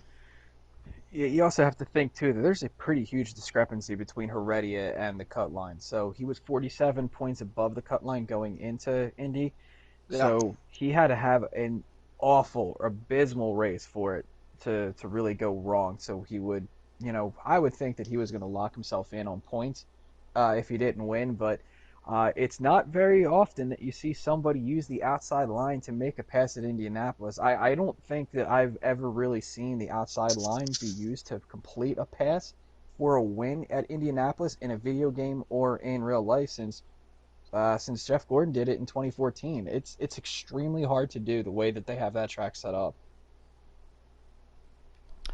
You also have to think too that there's a pretty huge discrepancy between Heredia and the cut line. So he was 47 points above the cut line going into Indy. Yeah. So he had to have an awful, abysmal race for it to really go wrong. So he would, I would think that he was going to lock himself in on points if he didn't win, but it's not very often that you see somebody use the outside line to make a pass at Indianapolis. I don't think that I've ever really seen the outside line be used to complete a pass for a win at Indianapolis in a video game or in real life since Jeff Gordon did it in 2014. It's extremely hard to do the way that they have that track set up.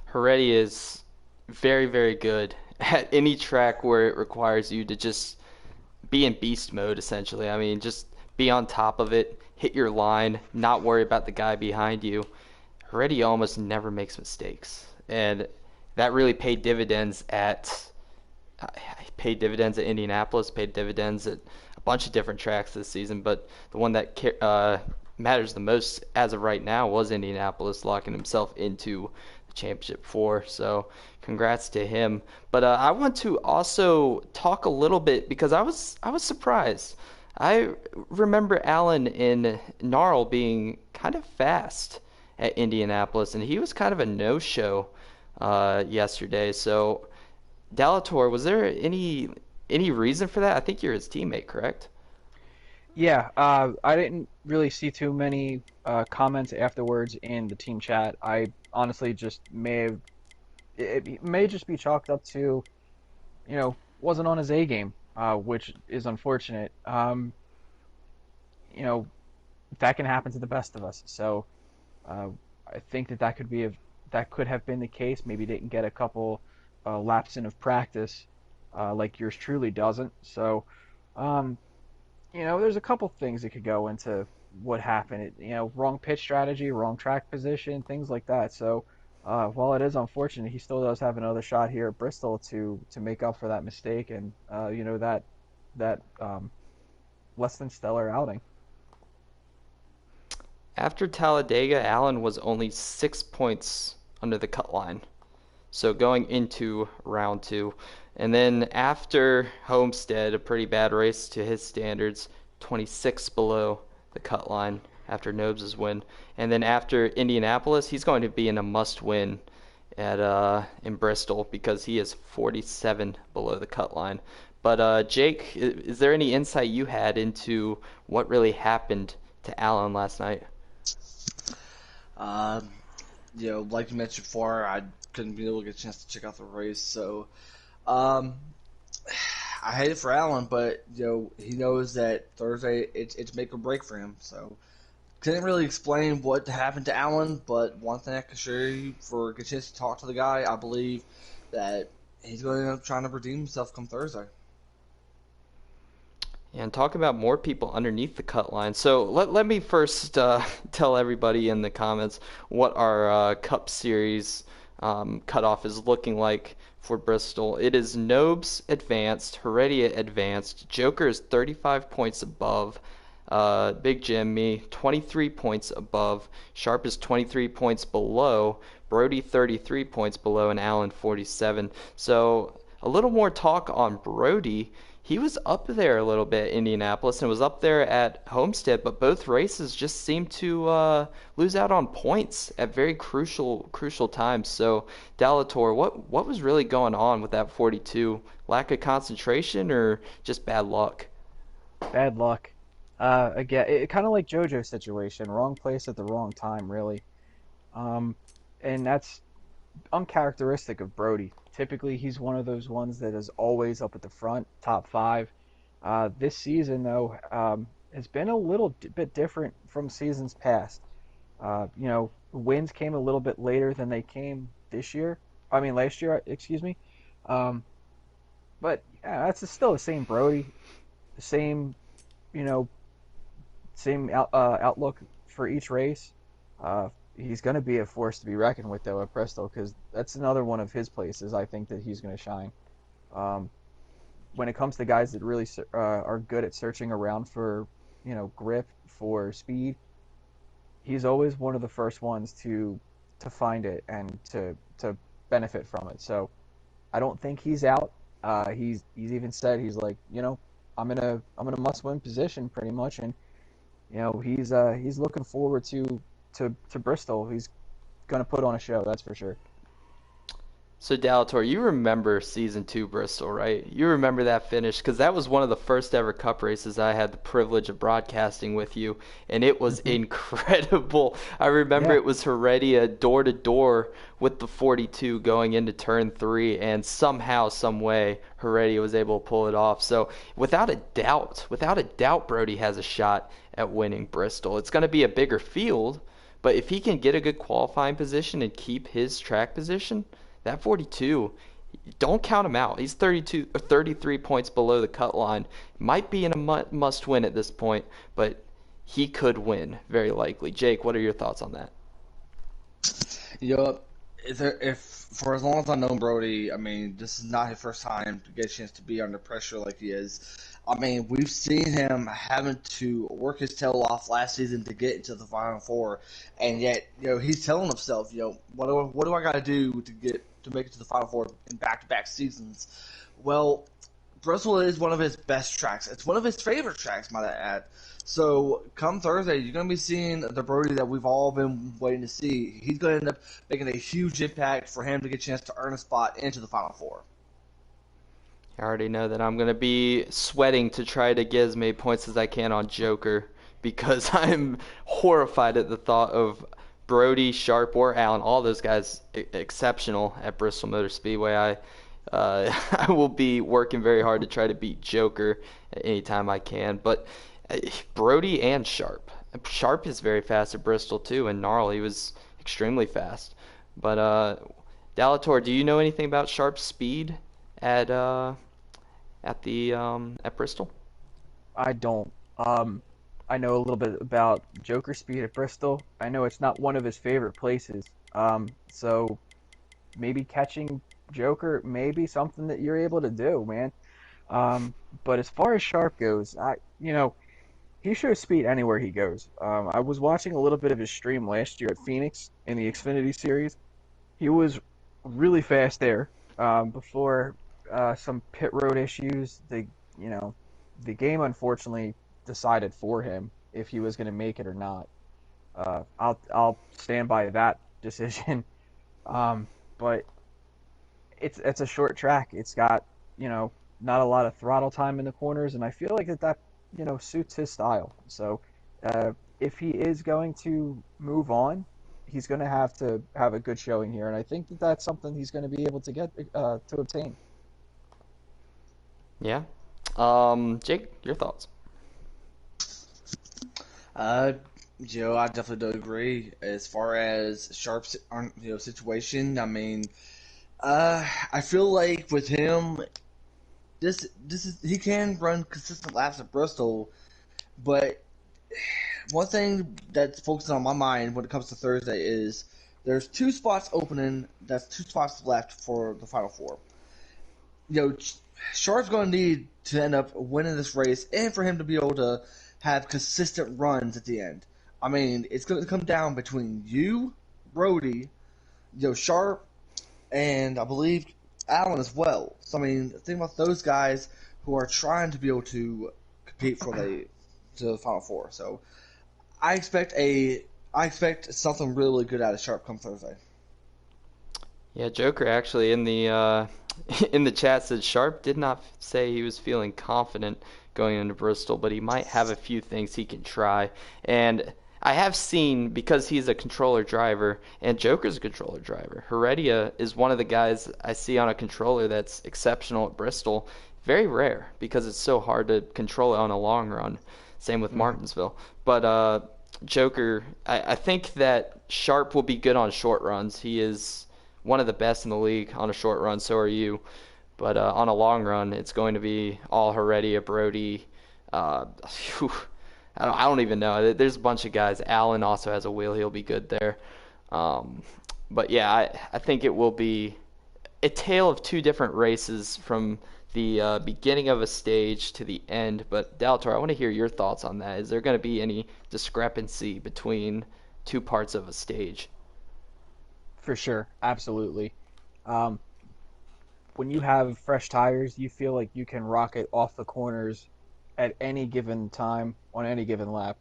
Heredia is very, very good at any track where it requires you to just be in beast mode, essentially. I mean, just be on top of it, hit your line, not worry about the guy behind you. Heredia almost never makes mistakes, and that really paid dividends at Indianapolis, paid dividends at a bunch of different tracks this season. But the one that matters the most as of right now was Indianapolis, locking himself into the championship four. So congrats to him. But I want to also talk a little bit because I was surprised. I remember Allen in Gnarl being kind of fast at Indianapolis, and he was kind of a no-show yesterday. So Delator, was there any reason for that? I think you're his teammate, correct? Yeah, I didn't really see too many comments afterwards in the team chat. I honestly just it may just be chalked up to, wasn't on his A game, which is unfortunate. You know, that can happen to the best of us. So uh, I think that could have been the case. Maybe didn't get a couple laps in of practice, like yours truly doesn't. So. Um, there's a couple things that could go into what happened. Wrong pitch strategy, wrong track position, things like that. So, while it is unfortunate, he still does have another shot here at Bristol to make up for that mistake and that less than stellar outing. After Talladega, Allen was only 6 points under the cut line. So going into round two. And then after Homestead, a pretty bad race to his standards, 26 below the cut line after Nobes' win. And then after Indianapolis, he's going to be in a must-win at in Bristol because he is 47 below the cut line. But Jake, is there any insight you had into what really happened to Allen last night? Um, like you mentioned before, I couldn't be able to get a chance to check out the race, so um, I hate it for Allen, but he knows that Thursday it's make or break for him. So couldn't really explain what happened to Allen, but one thing I can assure you, for a good chance to talk to the guy, I believe that he's going to end up trying to redeem himself come Thursday. And talk about more people underneath the cut line. So let me first tell everybody in the comments what our Cup Series cutoff is looking like for Bristol. It is Nobes advanced, Heredia advanced, Joker is 35 points above, Big Jim, me, 23 points above, Sharp is 23 points below, Brody 33 points below, and Allen 47. So a little more talk on Brody. He was up there a little bit, Indianapolis, and was up there at Homestead, but both races just seemed to lose out on points at very crucial times. So, Delator, what was really going on with that 42? Lack of concentration or just bad luck? Bad luck. Again, it kind of like JoJo's situation, wrong place at the wrong time, really. Um, and that's uncharacteristic of Brody. Typically, he's one of those ones that is always up at the front, top five. This season, though, has been a little bit different from seasons past. Wins came a little bit later than they came this year. I mean, last year, excuse me. Um, but yeah, that's still the same Brody, the same, you know, outlook for each race. He's going to be a force to be reckoned with, though, at Bristol, because that's another one of his places I think that he's going to shine. Um, when it comes to guys that really are good at searching around for, grip, for speed, he's always one of the first ones to find it and to benefit from it. So I don't think he's out. He's even said he's like, I'm in a must win position pretty much, and he's looking forward to Bristol. He's going to put on a show, that's for sure. So Dalator, you remember season 2 Bristol, right? You remember that finish because that was one of the first ever Cup races I had the privilege of broadcasting with you, and it was Hmm. incredible. I remember Yeah. it was Heredia door to door with the 42 going into turn 3, and somehow, some way, Heredia was able to pull it off. So without a doubt, Brody has a shot at winning Bristol. It's going to be a bigger field, but if he can get a good qualifying position and keep his track position, that 42, don't count him out. He's 32 or 33 points below the cut line. Might be in a must win at this point, but he could win very likely. Jake, what are your thoughts on that? You know, if for as long as I've known Brody, I mean, this is not his first time to get a chance to be under pressure like he is. I mean, we've seen him having to work his tail off last season to get into the Final Four, and yet, he's telling himself, what do I got to do to make it to the Final Four in back-to-back seasons? Well, Bristol is one of his best tracks. It's one of his favorite tracks, might I add. So come Thursday, you're going to be seeing the Brody that we've all been waiting to see. He's going to end up making a huge impact for him to get a chance to earn a spot into the Final Four. I already know that I'm going to be sweating to try to get as many points as I can on Joker because I'm horrified at the thought of Brody, Sharp, or Allen, all those guys exceptional at Bristol Motor Speedway. I will be working very hard to try to beat Joker anytime I can. But Brody and Sharp. Sharp is very fast at Bristol too, and Gnarl, he was extremely fast. But Dalator, do you know anything about Sharp's speed at at Bristol? I don't. I know a little bit about Joker speed at Bristol. I know it's not one of his favorite places. So maybe catching Joker may be something that you're able to do, man. But as far as Sharp goes, he shows speed anywhere he goes. I was watching a little bit of his stream last year at Phoenix in the Xfinity series. He was really fast there. Before some pit road issues, you know, the game unfortunately decided for him if he was going to make it or not. I'll stand by that decision. But it's a short track. It's got not a lot of throttle time in the corners, and I feel like that suits his style. So if he is going to move on, he's going to have a good showing here, and I think that that's something he's going to be able to get to obtain. Yeah. Jake, your thoughts? Uh, I definitely do agree. As far as Sharp's situation, I mean, I feel like with him, this is he can run consistent laps at Bristol, but one thing that's focusing on my mind when it comes to Thursday is there's two spots opening. That's two spots left for the Final Four. You know, Sharp's going to need to end up winning this race, and for him to be able to have consistent runs at the end. I mean, it's going to come down between you, Brody, Sharp, and I believe Allen as well. So I mean, think about those guys who are trying to be able to compete for the Final Four. So I expect something really good out of Sharp come Thursday. Yeah, Joker actually in the in the chat said Sharp did not say he was feeling confident going into Bristol, but he might have a few things he can try. And I have seen, because he's a controller driver and Joker's a controller driver, Heredia is one of the guys I see on a controller that's exceptional at Bristol. Very rare because it's so hard to control it on a long run. Same with Hmm. Martinsville. But Joker, I think that Sharp will be good on short runs. He is one of the best in the league on a short run, so are you. But on a long run, it's going to be all Heredia, Brody. Phew, I don't even know. There's a bunch of guys. Allen also has a wheel. He'll be good there. Um, but yeah, I think it will be a tale of two different races from the beginning of a stage to the end. But Daltor, I want to hear your thoughts on that. Is there going to be any discrepancy between two parts of a stage? For sure, absolutely. Um, when you have fresh tires, you feel like you can rocket off the corners at any given time on any given lap.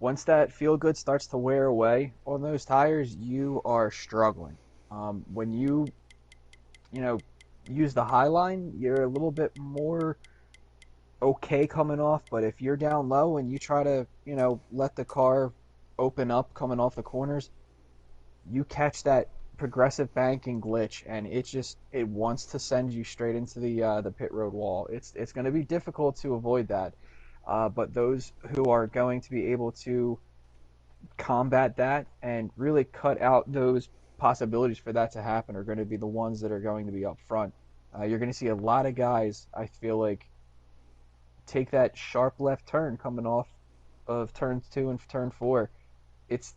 once that feel good starts to wear away on those tires, you are struggling. When you know, use the high line, you're a little bit more okay coming off, but if you're down low and you try to, let the car open up coming off the corners, you catch that progressive banking glitch, and it wants to send you straight into the pit road wall. It's going to be difficult to avoid that, but those who are going to be able to combat that and really cut out those possibilities for that to happen are going to be the ones that are going to be up front. You're going to see a lot of guys, I feel like, take that sharp left turn coming off of turns 2 and turn 4. It's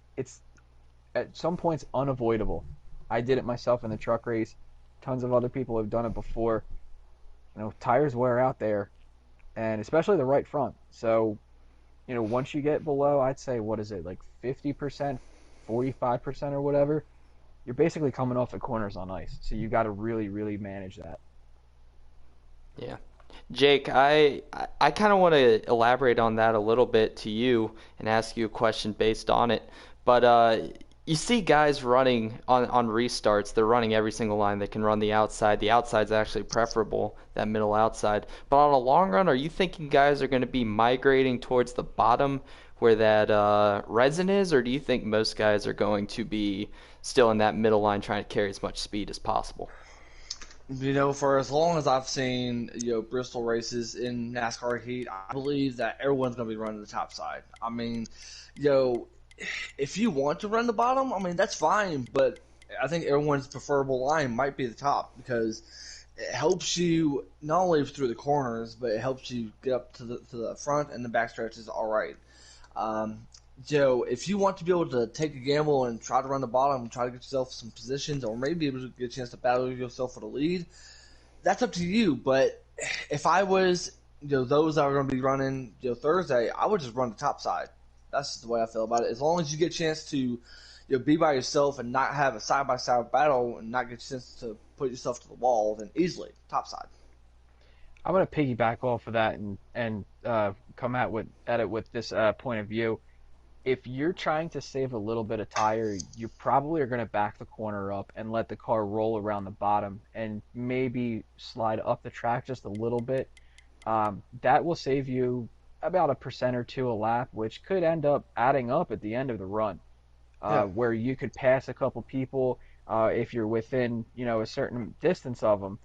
at some points unavoidable. I did it myself in the truck race. Tons of other people have done it before. Tires wear out there, and especially the right front. So, once you get below, I'd say, what is it, like 50%, 45% or whatever, you're basically coming off the corners on ice. So you got to really, really manage that. Yeah. Jake, I kind of want to elaborate on that a little bit to you and ask you a question based on it. But you see guys running on restarts. They're running every single line. They can run the outside. The outside's actually preferable, that middle outside. But on a long run, are you thinking guys are going to be migrating towards the bottom where that resin is, or do you think most guys are going to be still in that middle line trying to carry as much speed as possible? For as long as I've seen, Bristol races in NASCAR heat, I believe that everyone's going to be running the top side. I mean, if you want to run the bottom, I mean, that's fine, but I think everyone's preferable line might be the top because it helps you not only through the corners, but it helps you get up to the front, and the backstretch is all right. If you want to be able to take a gamble and try to run the bottom and try to get yourself some positions, or maybe able to get a chance to battle yourself for the lead, that's up to you. But if I was, those that are going to be running, Thursday, I would just run the top side. That's just the way I feel about it. As long as you get a chance to, be by yourself and not have a side-by-side battle and not get a chance to put yourself to the wall, then easily top side. I'm going to piggyback off of that and come at it with this point of view. If you're trying to save a little bit of tire, you probably are going to back the corner up and let the car roll around the bottom and maybe slide up the track just a little bit. That will save you about 1% or 2 a lap, which could end up adding up at the end of the run, where you could pass a couple people if you're within, a certain distance of them.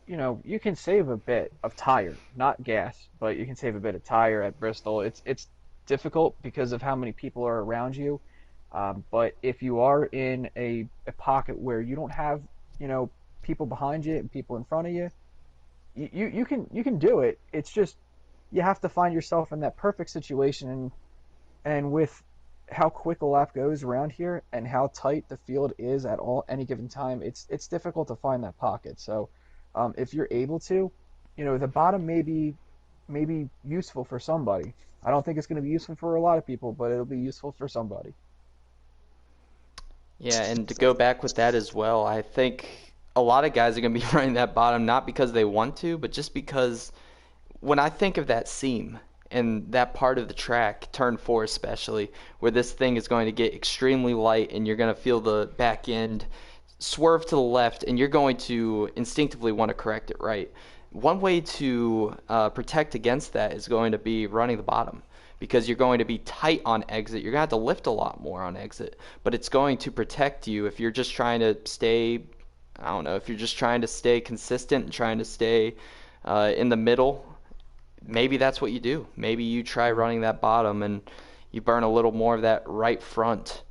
You can save a bit of tire, not gas, but you can save a bit of tire at Bristol. It's difficult because of how many people are around you. But if you are in a pocket where you don't have, people behind you and people in front of you, you can do it. It's just you have to find yourself in that perfect situation, and with how quick a lap goes around here and how tight the field is at any given time, it's difficult to find that pocket. So if you're able to, the bottom may be useful for somebody. I don't think it's going to be useful for a lot of people, but it'll be useful for somebody. Yeah, and to go back with that as well, I think a lot of guys are going to be running that bottom not because they want to, but just because when I think of that seam and that part of the track, turn 4 especially, where this thing is going to get extremely light and you're going to feel the back end swerve to the left and you're going to instinctively want to correct it right. One way to protect against that is going to be running the bottom because you're going to be tight on exit. You're going to have to lift a lot more on exit, but it's going to protect you if you're just trying to stay, I don't know, if you're just trying to stay consistent and trying to stay in the middle. Maybe that's what you do. Maybe you try running that bottom and you burn a little more of that right front,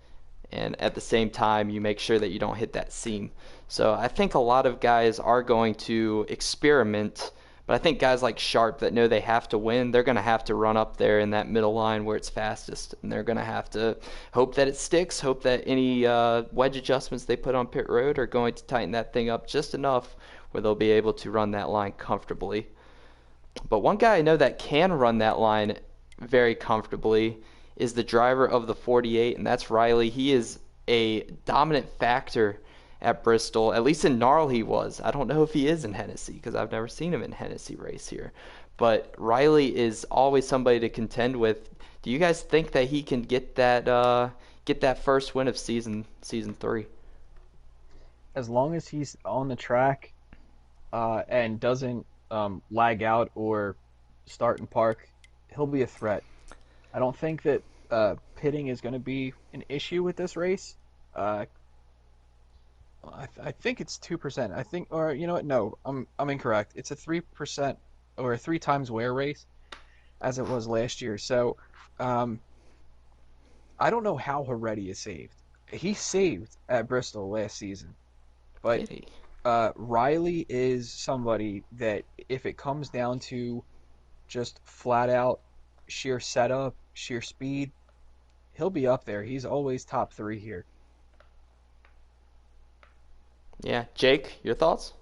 and at the same time you make sure that you don't hit that seam. So I think a lot of guys are going to experiment, but I think guys like Sharp that know they have to win, they're going to have to run up there in that middle line where it's fastest, and they're going to have to hope that it sticks, hope that any wedge adjustments they put on pit road are going to tighten that thing up just enough where they'll be able to run that line comfortably. But one guy I know that can run that line very comfortably is the driver of the 48, and that's Riley. He is a dominant factor at Bristol. At least in Gnarl he was. I don't know if he is in Hennessy because I've never seen him in Hennessy race here. but Riley is always somebody to contend with. Do you guys think that he can get that first win of season 3? As long as he's on the track and doesn't lag out or start and park, he'll be a threat. I don't think that pitting is going to be an issue with this race. Uh, I think it's 2%. I think, or you know what? No, I'm incorrect. It's a 3% or a 3 times wear race, as it was last year. So, um, I don't know how Heredia is saved. He saved at Bristol last season, but Did he? Riley is somebody that if it comes down to just flat out sheer setup, sheer speed, he'll be up there. He's always top 3 here. Yeah, Jake, your thoughts?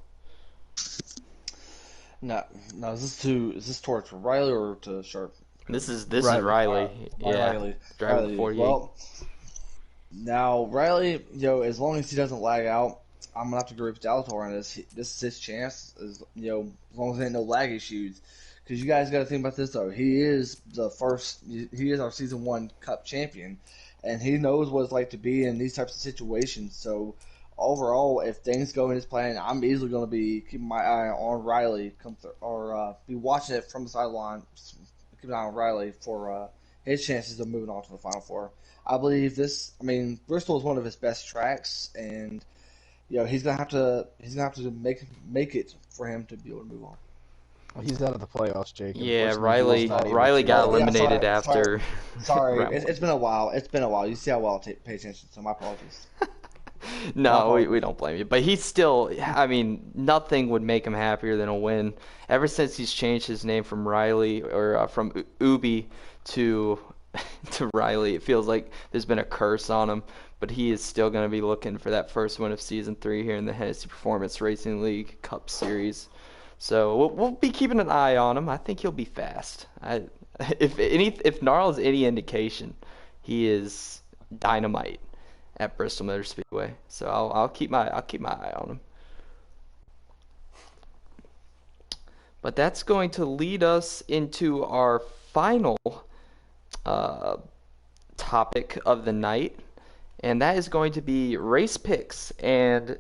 No, no. Is this towards Riley or to Sharp? This is Riley. Riley. Yeah, Riley. driver Riley. 48. Well, now Riley, as long as he doesn't lag out, I'm gonna have to agree with Delator on this. This is his chance, as long as there ain't no lag issues. Because you guys got to think about this though. He is He is our season 1 Cup champion, and he knows what it's like to be in these types of situations. So overall, if things go in his plan, I'm easily going to be keeping my eye on Riley be watching it from the sideline. Keep an eye on Riley for his chances of moving on to the Final Four. I believe this. I mean, Bristol is one of his best tracks, and he's gonna have to make it for him to be able to move on. Well, he's out of the playoffs, Jake. Yeah, Unfortunately, he's not able Riley to. got Oh, yeah, eliminated sorry. after Sorry, round it's been a while. It's been a while. You see how well I pay attention, so my apologies. No, we don't blame you. But he's still, I mean, nothing would make him happier than a win. Ever since he's changed his name from Riley or from Ubi to to Riley, it feels like there's been a curse on him. But he is still going to be looking for that first win of season 3 here in the Hennessy Performance Racing League Cup Series. So we'll be keeping an eye on him. I think he'll be fast. If Gnarl is any indication, he is dynamite at Bristol Motor Speedway. So I'll keep my eye on him. But that's going to lead us into our final topic of the night, and that is going to be race picks and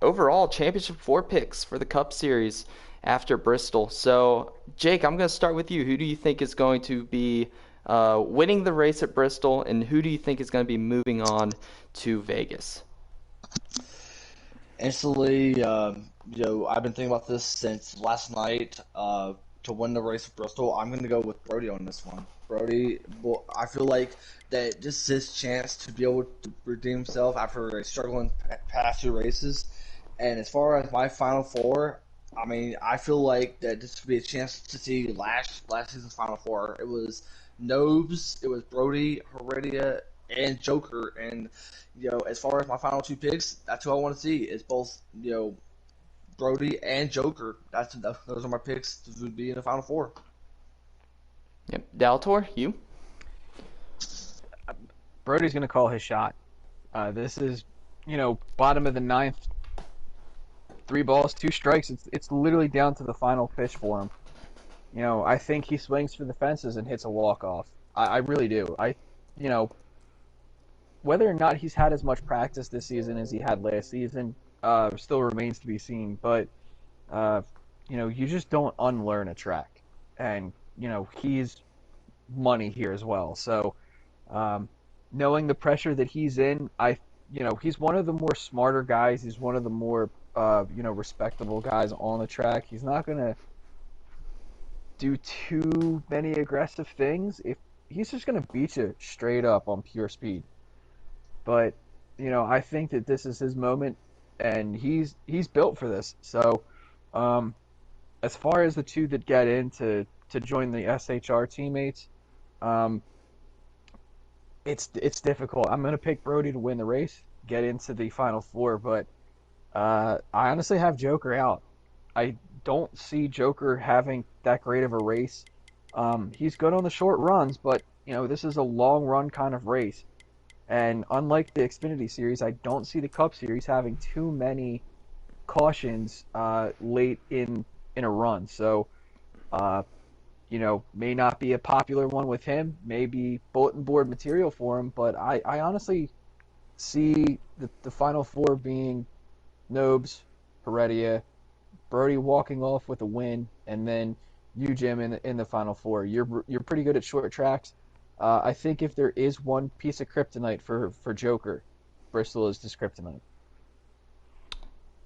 overall championship 4 picks for the Cup Series after Bristol. So, Jake, I'm going to start with you. Who do you think is going to be winning the race at Bristol, and who do you think is going to be moving on to Vegas? Instantly, I've been thinking about this since last night. To win the race at Bristol, I'm going to go with Brody on this one. Brody, well, I feel like that this is his chance to be able to redeem himself after a struggling past 2 races. And as far as my Final Four, I mean, I feel like that this could be a chance to see last season's Final Four. It was Nobes, it was Brody, Heredia, and Joker. And as far as my final 2 picks, that's who I want to see. Is both Brody and Joker. Those are my picks to be in the Final Four. Yep. Daltor, you? Brody's going to call his shot. This is, bottom of the 9th, 3 balls, 2 strikes. It's literally down to the final pitch for him. I think he swings for the fences and hits a walk-off. I really do. Whether or not he's had as much practice this season as he had last season still remains to be seen. But, you just don't unlearn a track. And, he's money here as well. So, knowing the pressure that he's in, he's one of the more smarter guys. He's one of the more, respectable guys on the track. He's not going to do too many aggressive things. If he's just going to beat you straight up on pure speed. But, I think that this is his moment, and he's built for this. So, as far as the 2 that get in to join the SHR teammates, it's difficult. I'm going to pick Brody to win the race, get into the Final Four, but I honestly have Joker out. I don't see Joker having that great of a race. He's good on the short runs, but this is a long run kind of race. And unlike the Xfinity Series, I don't see the Cup Series having too many cautions late in a run. So may not be a popular one with him, may be bulletin board material for him, but I honestly see the final four being Nobes, Heredia, Brody walking off with a win, and then you, Jim, in the final four. You're pretty good at short tracks. I think if there is one piece of kryptonite for Joker, Bristol is just kryptonite.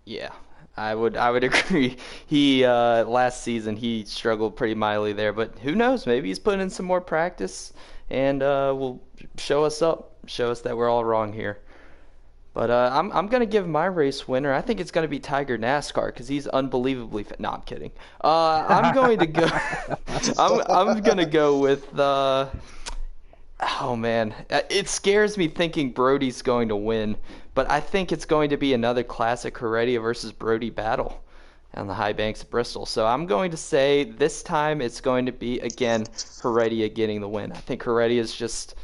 Yeah, I would agree. He last season he struggled pretty mightily there, but who knows? Maybe he's putting in some more practice and will show us that we're all wrong here. But I'm gonna give my race winner. I think it's gonna be Tiger NASCAR because he's unbelievably fit. No, I'm kidding. I'm going to go. I'm gonna go with. Oh man, it scares me thinking Brody's going to win, but I think it's going to be another classic Heredia versus Brody battle on the high banks of Bristol. So I'm going to say this time it's going to be again Heredia getting the win. I think Heredia is just.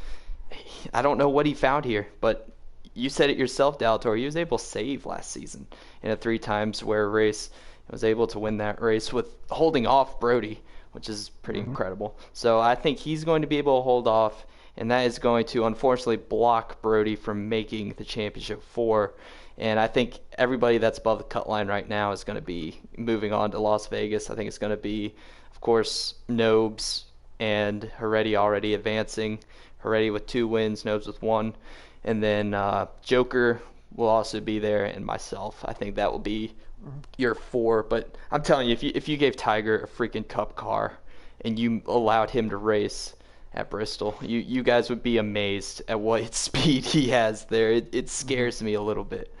I don't know what he found here, but you said it yourself, Daltor. He was able to save last season in a 3 times wear race. He was able to win that race with holding off Brody, which is pretty incredible. So I think he's going to be able to hold off, and that is going to unfortunately block Brody from making the championship 4. And I think everybody that's above the cut line right now is going to be moving on to Las Vegas. I think it's going to be, of course, Nobes and Heredia already advancing. Heredia with 2 wins, Nobes with 1. And then Joker will also be there, and myself. I think that will be your 4. But I'm telling you, if you gave Tiger a freaking Cup car and you allowed him to race at Bristol, you guys would be amazed at what speed he has there. It scares me a little bit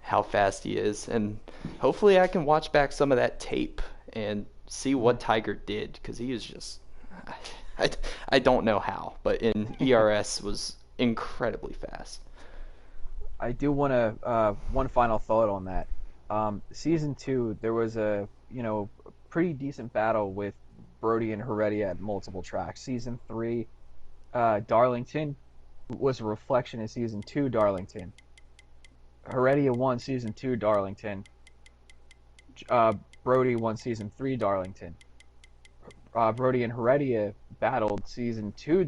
how fast he is. And hopefully I can watch back some of that tape and see what Tiger did, because he was just I don't know how, but in ERS was incredibly fast. I do want to one final thought on that. Season 2, there was a pretty decent battle with Brody and Heredia at multiple tracks. Season 3, Darlington was a reflection of Season 2 Darlington. Heredia won Season 2 Darlington. Brody won Season 3 Darlington. Brody and Heredia battled Season 2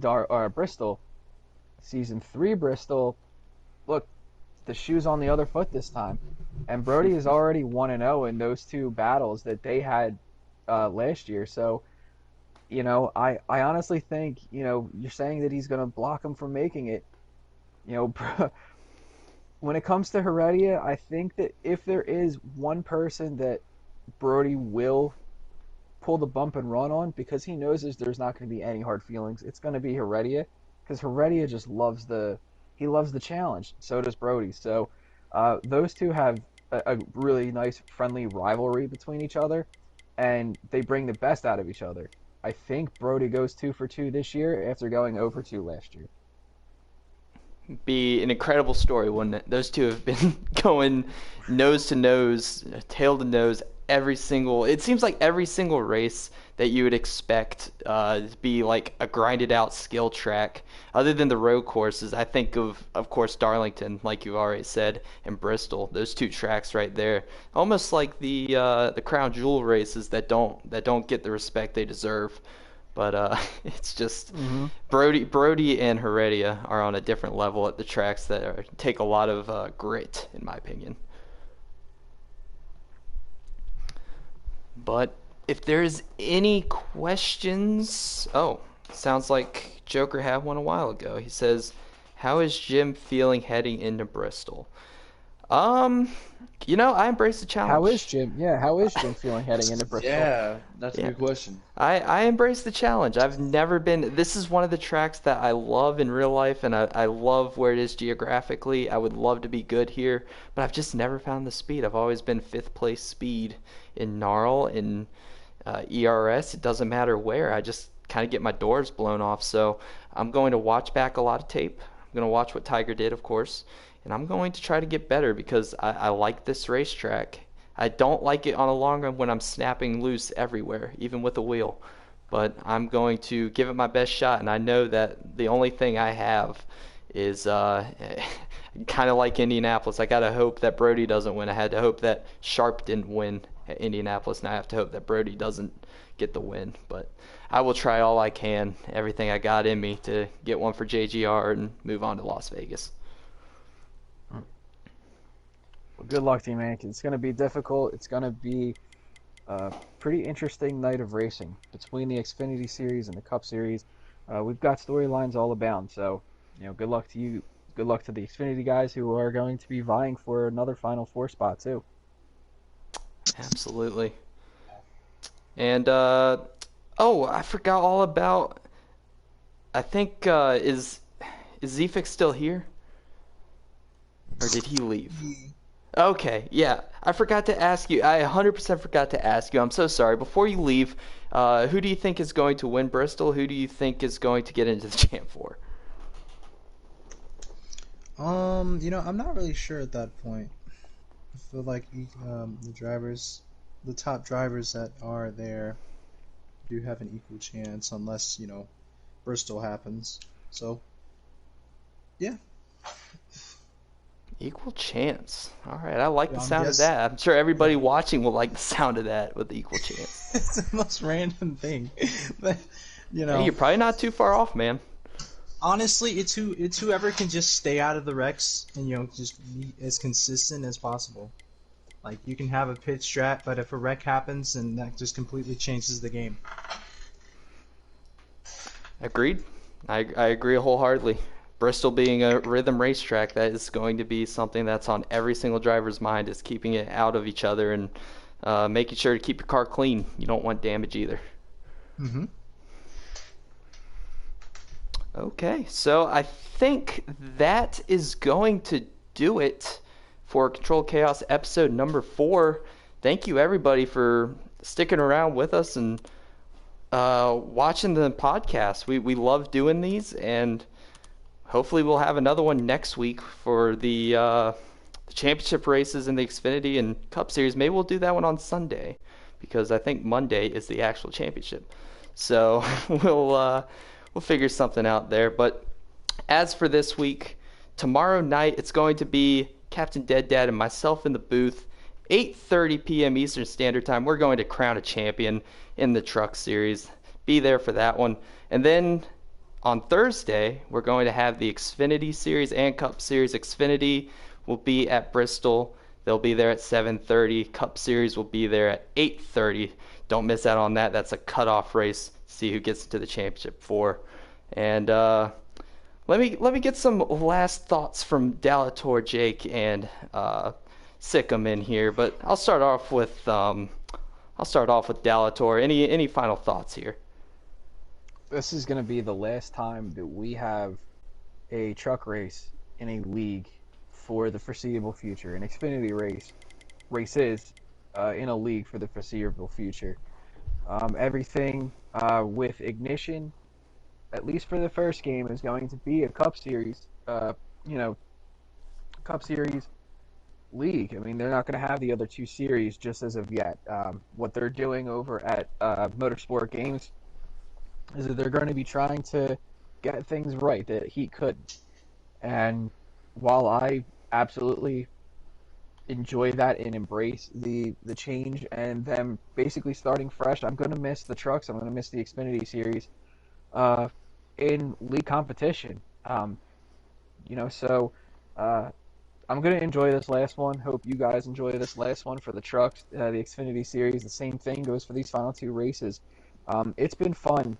Bristol. Season 3 Bristol, look, the shoe's on the other foot this time. And Brody is already 1-0 in those 2 battles that they had last year. So, I honestly think, you're saying that he's going to block him from making it. When it comes to Heredia, I think that if there is one person that Brody will pull the bump and run on, because he knows there's not going to be any hard feelings, it's going to be Heredia. Because Heredia just loves the challenge. So does Brody. So those 2 have a really nice friendly rivalry between each other, and they bring the best out of each other. I think Brody goes 2 for 2 this year after going 0 for 2 last year. Be an incredible story, wouldn't it? Those 2 have been going nose to nose, tail to nose it seems like every single race that you would expect to be like a grinded out skill track, other than the road courses. I think of course Darlington, like you already said, and Bristol. Those 2 tracks right there, almost like the Crown Jewel races that don't get the respect they deserve. But it's just Brody and Heredia are on a different level at the tracks that take a lot of grit, in my opinion. But if there's any questions, sounds like Joker had one a while ago. He says, "How is Jim feeling heading into Bristol?" I embrace the challenge. How is Jim? Yeah, how is Jim feeling heading into Bristol? Yeah, that's a good question. I embrace the challenge. I've never been. This is one of the tracks that I love in real life, and I love where it is geographically. I would love to be good here, but I've just never found the speed. I've always been 5th place speed in Gnarl, in ERS. It doesn't matter where. I just kind of get my doors blown off. So I'm going to watch back a lot of tape. I'm going to watch what Tiger did, of course. And I'm going to try to get better because I like this racetrack. I don't like it on a long run when I'm snapping loose everywhere, even with a wheel. But I'm going to give it my best shot, and I know that the only thing I have is kind of like Indianapolis. I gotta hope that Brody doesn't win. I had to hope that Sharp didn't win at Indianapolis, and I have to hope that Brody doesn't get the win. But I will try all I can, everything I got in me, to get one for JGR and move on to Las Vegas. Well, good luck to you, man. 'Cause it's going to be difficult. It's going to be a pretty interesting night of racing between the Xfinity Series and the Cup Series. We've got storylines all abound, so good luck to you. Good luck to the Xfinity guys who are going to be vying for another Final Four spot too. Absolutely. And I forgot all about. I think is Zefik still here, or did he leave? Okay, yeah. I forgot to ask you. I 100% forgot to ask you. I'm so sorry. Before you leave, who do you think is going to win Bristol? Who do you think is going to get into the Champ 4? I'm not really sure at that point. I feel like the top drivers that are there do have an equal chance, unless Bristol happens. So, yeah. Equal chance. All right, I like the I'm sound of guessing. that. I'm sure everybody watching will like the sound of that with the equal chance. It's the most random thing, but Hey, you're probably not too far off, man. honestly, it's whoever can just stay out of the wrecks and just be as consistent as possible. Like, you can have a pit strat, but if a wreck happens, then that just completely changes the game. Agreed. I agree wholeheartedly. Bristol being a rhythm racetrack, that is going to be something that's on every single driver's mind, is keeping it out of each other and making sure to keep your car clean. You don't want damage either. Mm-hmm. Okay, so I think that is going to do it for Control Chaos episode number 4. Thank you, everybody, for sticking around with us and watching the podcast. We love doing these, and hopefully we'll have another one next week for the championship races in the Xfinity and Cup Series. Maybe we'll do that one on Sunday, because I think Monday is the actual championship. So we'll figure something out there. But as for this week, tomorrow night it's going to be Captain Dead Dad and myself in the booth, 8:30 p.m. Eastern Standard Time. We're going to crown a champion in the Truck Series. Be there for that one. And then on Thursday, we're going to have the Xfinity Series and Cup Series. Xfinity will be at Bristol. They'll be there at 7:30. Cup Series will be there at 8:30. Don't miss out on that. That's a cutoff race. See who gets into the championship 4. And let me get some last thoughts from Dalator, Jake, and Sikkim in here. But I'll start off with Dalator. Any final thoughts here? This is going to be the last time that we have a truck race in a league for the foreseeable future. An Xfinity races in a league for the foreseeable future. Everything with Ignition, at least for the first game, is going to be a Cup Series. Cup Series league. I mean, they're not going to have the other two series just as of yet. What they're doing over at Motorsport Games is that they're going to be trying to get things right that Heat couldn't. And while I absolutely enjoy that and embrace the change and them basically starting fresh, I'm going to miss the trucks. I'm going to miss the Xfinity Series in league competition. So I'm going to enjoy this last one. Hope you guys enjoy this last one for the trucks, the Xfinity Series. The same thing goes for these final 2 races. It's been fun.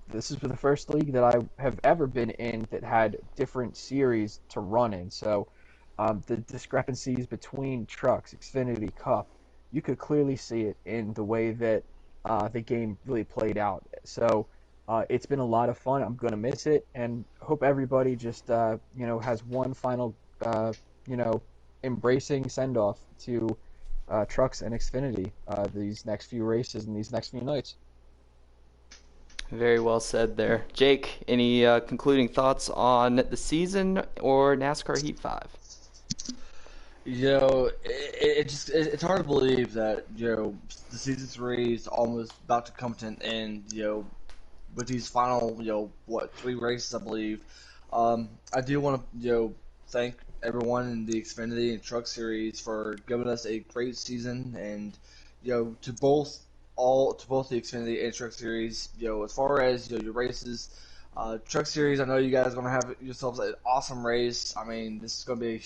This is the first league that I have ever been in that had different series to run in. So the discrepancies between trucks, Xfinity, Cup, you could clearly see it in the way that the game really played out. So it's been a lot of fun. I'm going to miss it, and hope everybody just has one final embracing send-off to trucks and Xfinity these next few races and these next few nights. Very well said there. Jake, any concluding thoughts on the season or NASCAR Heat 5? It's hard to believe that the season 3 is almost about to come to an end. With these final 3 races, I believe. I do want to thank everyone in the Xfinity and Truck Series for giving us a great season, and to both the Xfinity and Truck Series. As far as your races, Truck Series, I know you guys are gonna have yourselves an awesome race. I mean, this is gonna be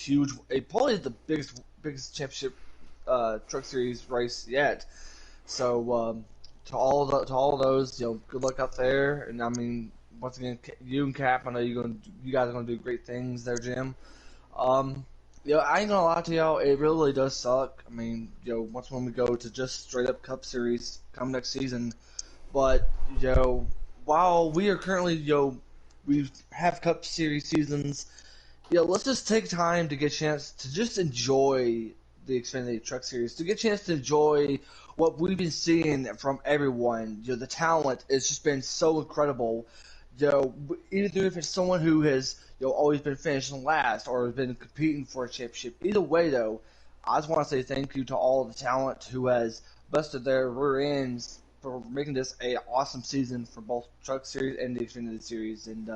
probably the biggest championship Truck Series race yet. So to all of those, good luck out there. And I mean, once again, you and Cap, I know you guys are gonna do great things there, Jim. Um, I ain't gonna lie to y'all, it really does suck. I mean, once when we go to just straight up Cup Series come next season, but while we are currently we have Cup Series seasons, let's just take time to get a chance to just enjoy the Xfinity Truck Series, to get a chance to enjoy what we've been seeing from everyone. The talent has just been so incredible. Either if it's someone who has always been finishing last or has been competing for a championship. Either way, though, I just want to say thank you to all the talent who has busted their rear ends for making this a awesome season for both Truck Series and the Xfinity Series. And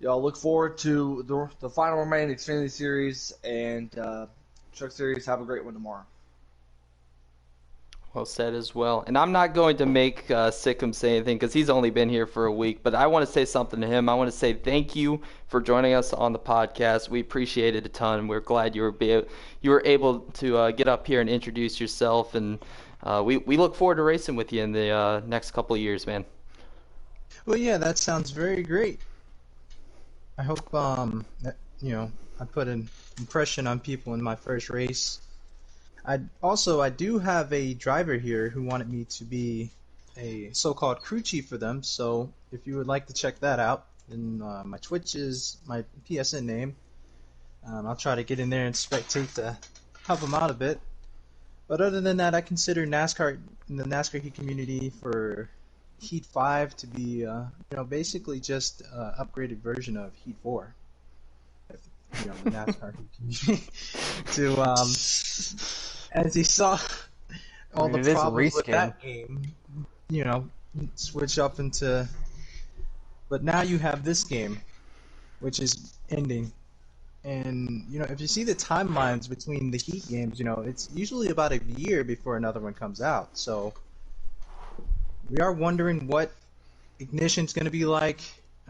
look forward to the final remaining Xfinity Series and Truck Series. Have a great one tomorrow. Well said as well. And I'm not going to make Sikkim say anything because he's only been here for a week, but I want to say something to him. I want to say thank you for joining us on the podcast. We appreciate it a ton. We're glad you were able to get up here and introduce yourself, and we look forward to racing with you in the next couple of years, man. Well, yeah, that sounds very great. I hope that, I put an impression on people in my first race. I do have a driver here who wanted me to be a so-called crew chief for them. So if you would like to check that out, then my Twitch is my PSN name. I'll try to get in there and spectate to help them out a bit. But other than that, I consider NASCAR in the NASCAR Heat community for Heat 5 to be basically just an upgraded version of Heat 4. The NASCAR Heat community to as you saw all the problems with that game, switch up into. But now you have this game, which is ending. And, if you see the timelines between the Heat games, it's usually about a year before another one comes out. So we are wondering what Ignition's going to be like.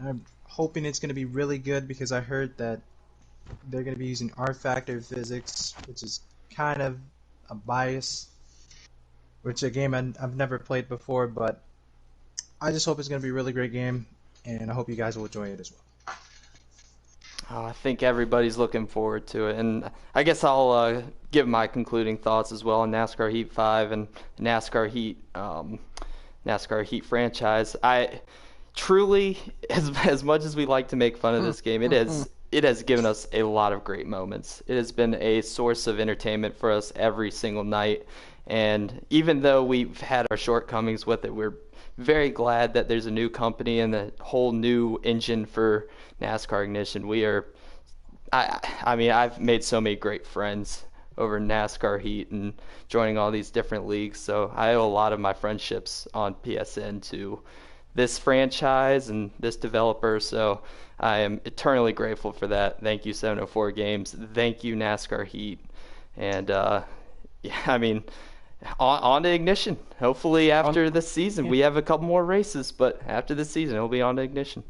I'm hoping it's going to be really good because I heard that they're going to be using R-Factor physics, which is kind of a bias, which a game I've never played before, but I just hope it's going to be a really great game, and I hope you guys will enjoy it as well. I think everybody's looking forward to it, and I guess I'll give my concluding thoughts as well on NASCAR Heat 5 and NASCAR Heat franchise. I truly, as much as we like to make fun of this game, it has given us a lot of great moments. It has been a source of entertainment for us every single night. And even though we've had our shortcomings with it, we're very glad that there's a new company and a whole new engine for NASCAR Ignition. I've made so many great friends over NASCAR Heat and joining all these different leagues. So I owe a lot of my friendships on PSN to this franchise and this developer. So I am eternally grateful for that. Thank you, 704 Games. Thank you, NASCAR Heat. And, on to Ignition. Hopefully after this season, we have a couple more races, but after this season, it'll be on to Ignition.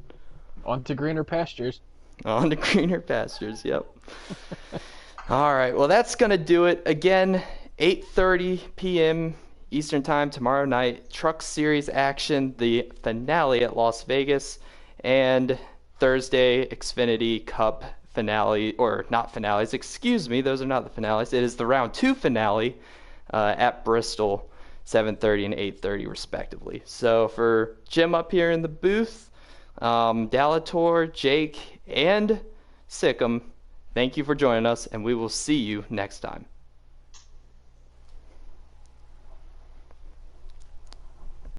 On to greener pastures. On to greener pastures, yep. All right, well, that's going to do it. Again, 8:30 p.m. Eastern Time tomorrow night. Truck Series action, the finale at Las Vegas, and Thursday, Xfinity Cup finale, or not finales, excuse me, those are not the finales. It is the round 2 finale at Bristol, 7:30 and 8:30 respectively. So for Jim up here in the booth, Dalator, Jake, and Sikkim, thank you for joining us, and we will see you next time.